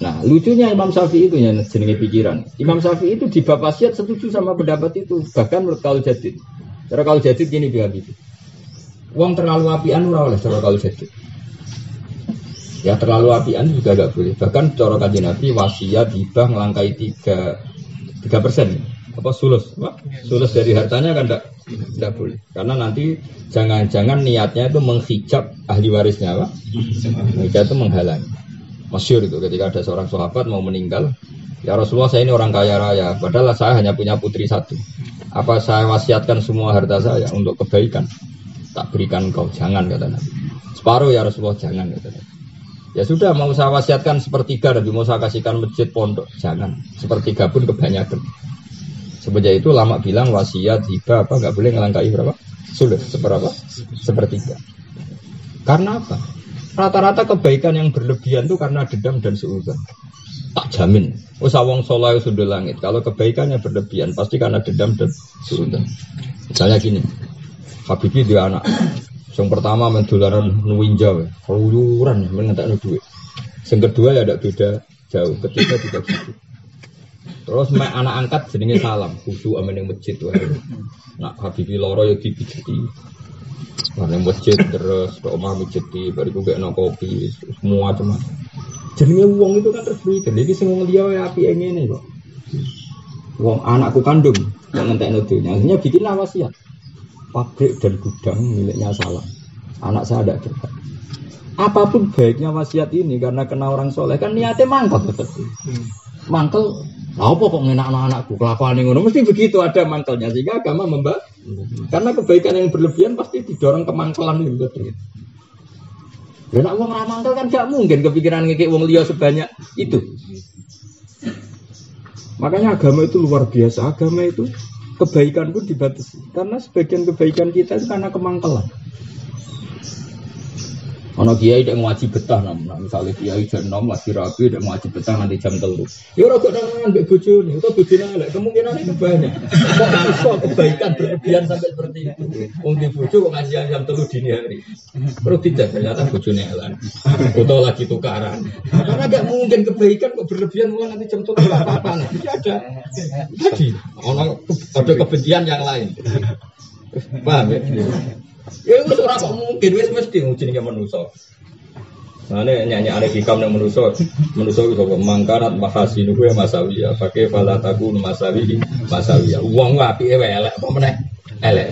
Nah, lucunya Imam Syafi'i itu yang jenenge pikiran. Imam Syafi'i itu di bab wasiat setuju sama pendapat itu, bahkan menurut Qaul Jadid. Cara Qaul Jadid gini bilang gitu. Wong terlalu apian ora oleh cara Qaul Jadid. Ya terlalu apian juga enggak boleh. Bahkan cara Kanjeng Nabi wasiat hibah ngelangkai 3%. Apa sulus? Apa? Sulus dari hartanya kan enggak boleh. Karena nanti jangan-jangan niatnya itu menghijab ahli warisnya apa? Mereka itu menghalangi. Masyhur itu ketika ada seorang sahabat mau meninggal, ya Rasulullah saya ini orang kaya raya, padahal saya hanya punya putri satu. Apa saya wasiatkan semua harta saya untuk kebaikan? Tak berikan kau, jangan kata Nabi. Separuh ya Rasulullah, jangan kata Nabi. Ya sudah, mau saya wasiatkan sepertiga, Nabi mau saya kasihkan masjid pondok, jangan. Sepertiga pun kebanyakan. Semenjak itu lama bilang wasiat hibah apa nggak boleh ngelangkai berapa? Sulit seberapa? Sepertiga. Karena apa? Rata-rata kebaikan yang berlebihan itu karena dendam dan suudzon. Tak jamin. Wong soleh sudah langit. Kalau kebaikannya berlebihan pasti karena dendam dan suudzon. Misalnya gini, Habibie dia anak. Yang pertama mendolaran nuwinjau, keluyuran mengentakno duit. Yang kedua ya tidak beda jauh. Ketiga juga gitu. Terus anak angkat jenenge Salam, khusyuk amen ning masjid wae. Nak Habibie loro ya dipijeti. Warna masjid terus ke omah masjid di bariku gak no kopi semua cuma jenenge uang itu kan terus berita jadi semua dia api ini kok uang anakku kandung yang ngentek nudunya akhirnya bikin wasiat pabrik dan gudang miliknya Salam anak saya ada berhak apapun baiknya wasiat ini karena kena orang soleh kan niatnya mangkal betul mangkal apa kok ngenak anakku kelakuan yang ngono mesti begitu ada mangkalnya sehingga agama karena kebaikan yang berlebihan pasti didorong ke mangkelan itu betul. Dan nak wong ra mangkel kan gak mungkin kepikiran ngekek wong liya sebanyak itu. Makanya agama itu luar biasa. Agama itu kebaikan pun dibatasi karena sebagian kebaikan kita itu karena kemangkelan. Ana kiai nek ngaji betah misalnya kiai jam 6 lagi rapi nek ngaji betah nanti jam 3. Ya ora kok nang mbek bojone, utawa bojone elek, kemungkinan itu banyak. Kok iso kebaikan berlebihan sampai seperti itu. Wong di bojo kok ngaji jam 3 dini hari. Perlu tidak ternyata bojone elek. Utawa lagi tukaran. Karena enggak mungkin kebaikan kok berlebihan mulai nanti jam 3 apa-apa. Jadi ada tadi ada kebencian yang lain. Paham ya? Ya wis ora kok mungkin wis mesti jenenge manusa. Mane nyanyi arek hikam nang manusa iso mangkarat mahasinu kuwi masawiya, pakai falataku masawiya. Wong apike wae elek apa meneh elek.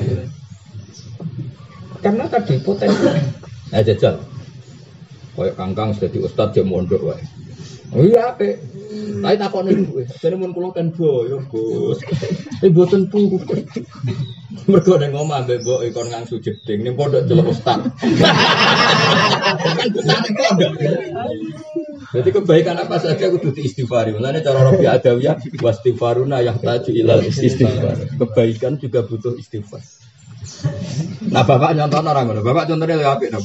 Karena tadi potensi. Jajal. Kayak kangkang sudah di ustaz jam mondok wae. Oh iya apik. Tapi takone kuwi, jane mun kula kan boyo, Gus. Mboten tuku. Mergo nek ngomong ambek mbok ikon ngangsu jeding ning pondok celuk ustaz. Jadi kebaikan apa saja kudu diistighfari. Mulane cara Rabi Adawiyah wastighfaruna yahtaju ilal istighfar. Kebaikan juga butuh istighfar. Nah bapak nyontoh orang ngono, bapak contohnya lebih apik dong.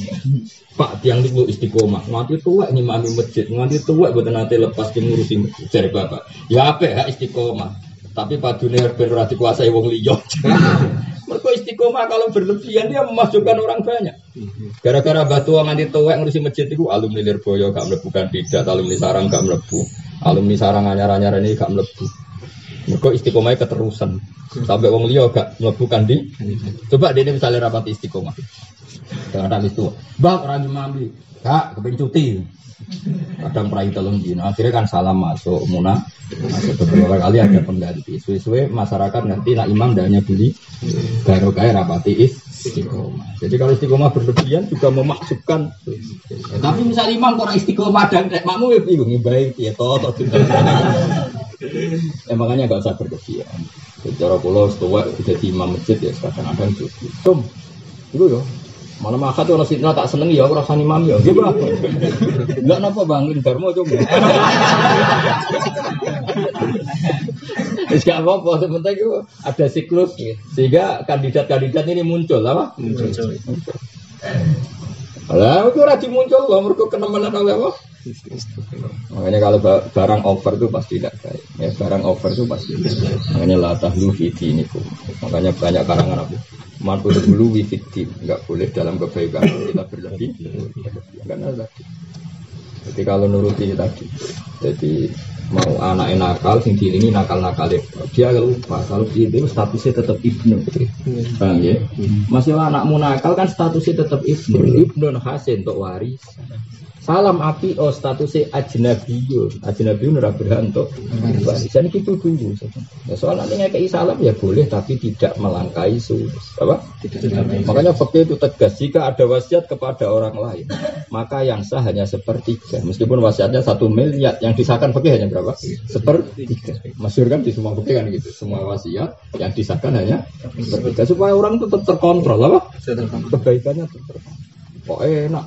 Pak tiang niku istiqomah, nganti tuwek ngimami masjid, nganti tuwek boten nate lepas ki ngurusi masjid jare bapak. Ya apik hak istiqomah. Tapi padune ben ora dikuasai wong liya. Mergo istiqomah kalau berlebihan dia memasukkan orang banyak. Gara-gara batu nganti tuwek ngurusi masjid iku alumni Lirboyo gak mlebu kandidat, alumni sarang gak mlebu. Alumni sarang anyar-anyar ini gak mlebu. Mergo istiqomahnya keterusan. Sampai wong liya gak mlebu kandi. Coba dene misalnya rapat istiqomah. Dengan habis itu, "Bang ora ngimami, gak kepen cuti." kadang prai telung dina. Akhirnya kan salam masuk munah. Masuk beberapa kali ada pengganti. Suwe-suwe masyarakat nanti nak imam hanya beli barokah rapati istiqomah. Jadi kalau istiqomah berlebihan juga memaksudkan. Tapi misal imam kok istiqomah dan makmu ya bingung baik ya toh. Makanya enggak usah berlebihan. Cara kula setuwek dadi imam masjid ya kadang-kadang cukup. Tum. Iku yo malam akad orang sitna tak seneng ya aku rasani imam ya. Nggih, Bang. Enggak napa Bang Darmo coba. Wis gak apa-apa, sebentar itu ada siklus sehingga kandidat-kandidat ini muncul apa? Muncul. Lah itu ora dimuncul loh mergo kenemenan oleh apa? Makanya kalau barang over itu pasti tidak baik. Ya barang over itu pasti. Makanya la tahlu fi dinikum. Makanya banyak karangan aku. Mampu dulu wifiti, enggak boleh dalam kebaikan kita berlebih. Karena tadi. Jadi kalau nuruti tadi. Jadi mau anak nakal, sing ini nakal-nakal dia lupa kalau dia itu statusnya tetap ibnu, bang ya. Masih anakmu nakal kan statusnya tetap ibnu hasil untuk waris. Salam api statusnya ajnabiyun ora berhak untuk waris. Jadi itu dulu. Ya, soalnya ngekei salam ya boleh tapi tidak melangkai sulus. Apa? Makanya fakih itu tegas jika ada wasiat kepada orang lain maka yang sah hanya sepertiga. Meskipun wasiatnya 1 miliar yang disahkan fakih hanya berapa? Sepertiga. Masyhur kan di semua fakih kan gitu. Semua wasiat yang disahkan hanya sepertiga supaya orang itu tetap terkontrol apa? Kebaikannya tetap. Kok enak.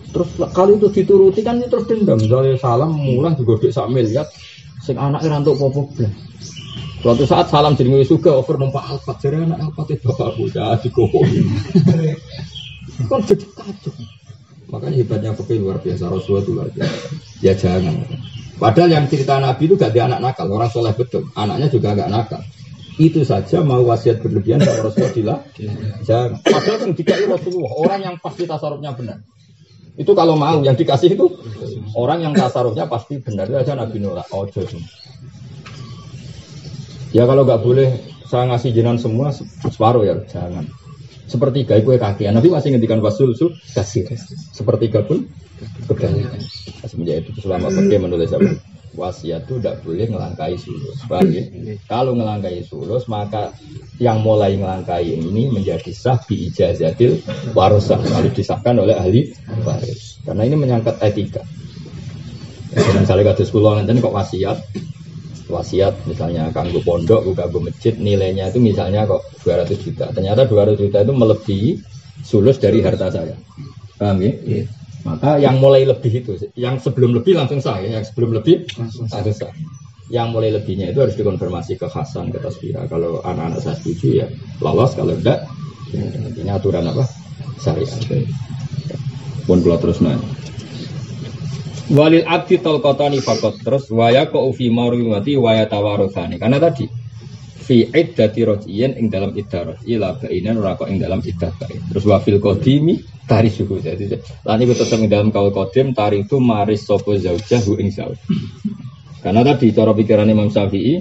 Terus kali itu dituruti kan terus dendam. Misalnya salam mulang juga duit 1 miliar. Sing anak rantuk popo blas. Suatu saat salam jenenge suga over numpak Alphard. Jare anak Alphard itu bapakku dah dikohoni. Kan jadi kacau. Makanya hebatnya fakih luar biasa. Rasulullah itu luar biasa. Ya jangan. Padahal yang cerita Nabi itu gak ada anak nakal. Orang soleh betul. Anaknya juga gak nakal. Itu saja mau wasiat berlebihan sama Rasulullah. Jangan. Padahal yang dikasih Rasulullah orang yang pasti tasarufnya benar. Itu kalau mau yang dikasih itu orang yang tasarufnya pasti benar. Itu aja Nabi nolak. Ojo. Ya kalau nggak boleh saya ngasih jinan semua separuh ya jangan. Sepertiga itu kakian. Nabi masih ngendikan wasul kasih. Sepertiga pun kebalikan. Semenjak itu selama pergi menulis apa? Wasiat itu tidak boleh ngelangkai sulus. Paham ya? Kalau ngelangkai sulus maka yang mulai ngelangkai ini menjadi sah bi ijazatil warasah kalau disahkan oleh ahli waris. Karena ini menyangkut etika. Misalnya kados kula ngenten kok wasiat misalnya kanggo pondok, kanggo masjid nilainya itu misalnya kok 200 juta. Ternyata 200 juta itu melebihi sulus dari harta saya. Paham ya? Yeah. Maka yang mulai lebih itu, yang sebelum lebih langsung sah ya, yang sebelum lebih langsung sah. Yang mulai lebihnya itu harus dikonfirmasi ke Hasan, ke Tasbira. Kalau anak-anak saya setuju ya lolos, kalau enggak ya, ini aturan apa? Syariat. Pun kalau terus nanya. Walil abdi tolkotani fakot terus waya ko ufi marwati waya tawarosani. Karena tadi fi iddati rojien ing dalam iddah roj'i labainan ora kok ing dalam iddah bain. Terus wafil kodimi tari suhu jadi lan iku tetep ing dalam kaul kodim tari itu maris sapa zaujahu ing zauj. Karena tadi cara pikiran Imam Syafi'i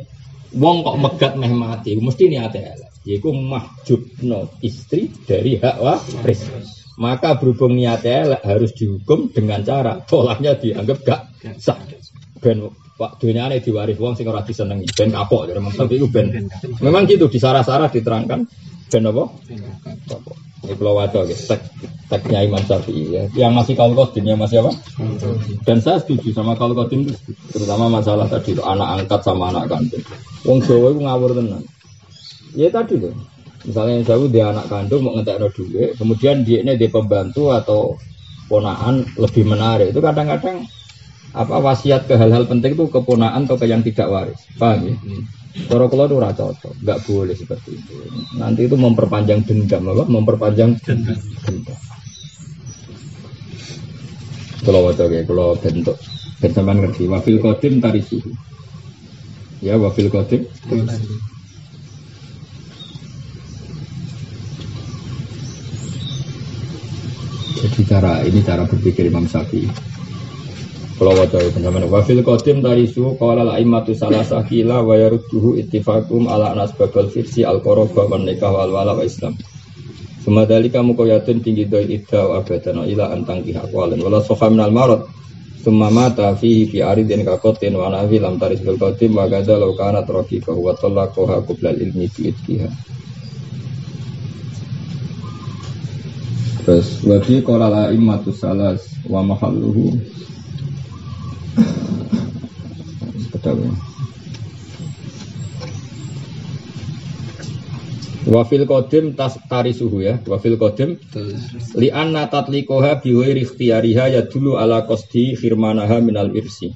wong kok megat meh mati mesti niate elek. Yaiku mahjubno istri dari hak waris. Maka berhubung niate elek harus dihukum dengan cara tolaknya dianggap gak sah. Ben Pak dunyane diwaris wong sing ora disenengi ben kapok dari Imam Syafi'i itu ben. Memang gitu di sarah-sarah diterangkan ben apa? Kapok. Ini kalau wadah teksnya Imam Syafi'i ya. Yang masih kaul qadim ya masih apa? Dan saya setuju sama kaul qadim terutama masalah tadi itu anak angkat sama anak kandung. Wong Jawa itu ngawur tenan. Ya tadi loh. Misalnya Jawa dia anak kandung mau ngetekno duit, kemudian dia pembantu atau ponaan lebih menarik. Itu kadang-kadang apa wasiat ke hal-hal penting itu ke ponaan atau ke yang tidak waris. Paham ya? Cara kula itu ora cocok, enggak boleh seperti itu. Nanti itu memperpanjang dendam apa? Memperpanjang dendam. Kalau waca ya, kalau bentuk ben sampean ngerti wafil qadim tarisuhu. Ya wafil qadim. Jadi cara berpikir Imam Syafi'i. Kalau waca teman-teman wafil qadim tarisu qala al-a'immatu salasah kila wa yarudduhu ittifaqum ala nasbabal firsi al-qaraba wan nikah wal wala wa islam. Semadali kamu koyatun tinggi doi idda abadan ila antang pihak walen wala sofa minal marot summa mata fihi fi aridin kakotin wa nafi lam taris bil qatim wa gadza law kana tarqiqa wa talaqaha qabla ilmi fi ittiha. Terus wabi qala la immatus salas wa mahalluhu ketawa. Wafil qadim tas tarisuhu ya, wafil qadim li anna tatliqaha bi ghairi ikhtiyariha yadullu ala qasdi khirmanaha minal irsi.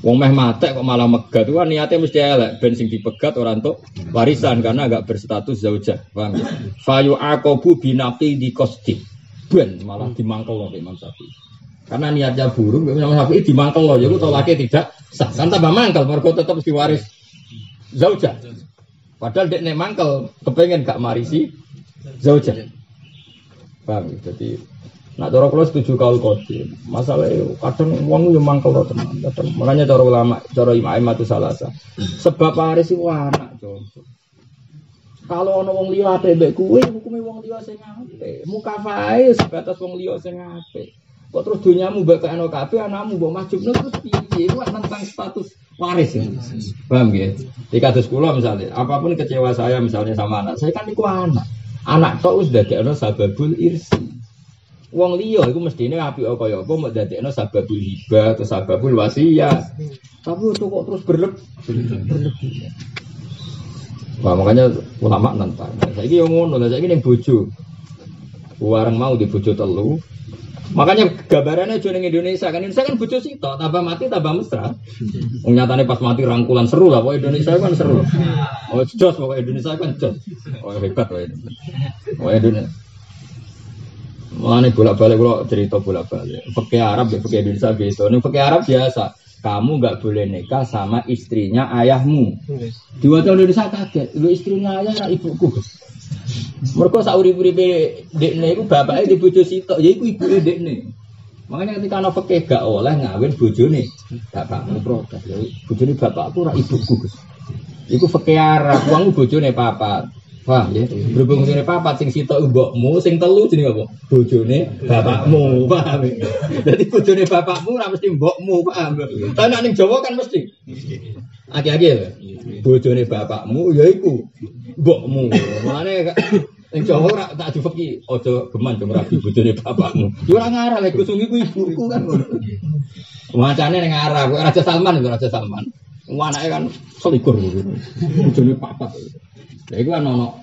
Wong meh matek kok malah megat itu kan niatnya mesti elek ben sing dipegat ora entuk warisan karena agak berstatus zaujah. Paham ya? Fayu aqabu binaqi di qasdi. Ben malah dimangkel oleh Imam Syafi'i. Karena niatnya buruk Imam Syafi'i dimangkel loh, jadi tolaknya tidak sah. Kan tambah mangkel mergo tetep diwaris zaujah. Padahal dek mangkel kepengen gak marisi zaujah. Paham ya? Jadi nak cara kula setuju kaul qadim. Masalahnya kadang wong yo mangkel to tenan. Makanya cara ulama, cara imam itu salah. Sebab waris iku anak, contoh. Kalau ana wong liya apik mbek kuwe, hukume wong liya sing apik. Mukafae sebatas wong liya sing apik. Kok terus donyamu mbek ana kabeh anakmu mbok majubno terus piye? Iku tentang status waris ya. Paham ya? Di kados kula misalnya, apapun kecewa saya misalnya sama anak, saya kan iku anak. Anak tok wis dadekno sababul irsi. Wong liya iku mestine apik kaya apa mbok dadekno sababul hibah atau sababul wasiyah. Tapi kok terus berlebih. Wah, makanya ulama nentang. Saiki yo ngono, saiki ning bojo. Wareng mau di bojo telu. Makanya gambarannya aja ning Indonesia kan bojo sitok, tambah mati tambah mesra. Wong nyatane pas mati rangkulan seru lah, kok Indonesia kan seru. Oh, jos pokoknya Indonesia kan jos. Oh, hebat wae. Oh, Indonesia. Mulane bolak-balik kula cerita bolak-balik. Fikih Arab ya fikih Indonesia beda. Ning fikih Arab biasa. Kamu nggak boleh nikah sama istrinya ayahmu. Di wajah Indonesia kaget, lu istrinya ayah nak ibuku. Mereka sauri-uripe dekne iku bapake di bojo sitok, ya iku ibuke dekne. Makanya ketika ana fikih gak oleh ngawin bojone bapakmu protes. Ya bojone bapakku ora ibuku, Gus. Iku fikih Arab, wong bojone papat. Paham ya? Berhubung bojone papat sing sitok mbokmu, sing telu jenenge apa? Bojone bapakmu, paham ya? Jadi bojone bapakmu ora mesti mbokmu, paham. Tapi nek ning Jawa kan mesti. Aki-aki ya. Bojone bapakmu yaiku mbokmu. Mulane ning Jawa ora tak difeki aja geman dong rabi bojone bapakmu. Ya ora ngarah lek kusungi ku ibuku kan ngono. Wacane ning Arab, Raja Salman itu Raja Salman. Anake kan selikur gitu. Bojone papat. Lah iku ana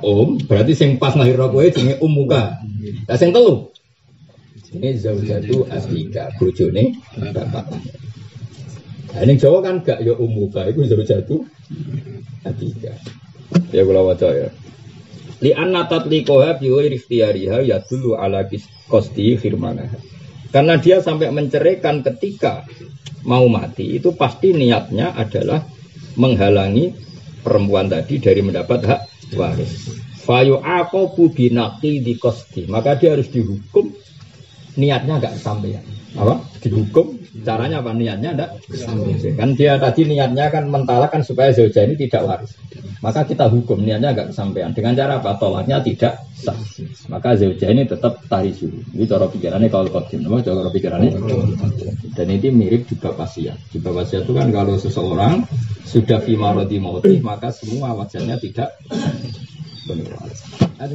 om, berarti sing pas lahirno kowe jenenge ummuka. Lah sing telu jenenge zaujatu asika, bojone bapak. Lah ning Jawa kan gak ya ummuka, iku zaujatu asika. Ya kula waca ya. Li anna tatliqaha bi ghairi ikhtiyariha yadullu ala qasdi firmanah. Karena dia sampai menceraikan ketika mau mati itu pasti niatnya adalah menghalangi perempuan tadi dari mendapat hak waris. Fayu aqabu binaqi di qasdi. Maka dia harus dihukum niatnya enggak kesampaian. Apa? Dihukum caranya apa? Niatnya enggak kesampaian. Kan dia tadi niatnya kan mentalakan supaya zaujah ini tidak waris. Maka kita hukum niatnya enggak kesampaian. Dengan cara apa? Tolaknya tidak sah. Maka zaujah ini tetap tarisu. Ini cara pikirannya kalau qadim. Apa cara pikirannya? Dan ini mirip juga wasiat. Juga wasiat itu kan kalau seseorang sudah fi maradi mauti maka semua wajahnya tidak benar. Ada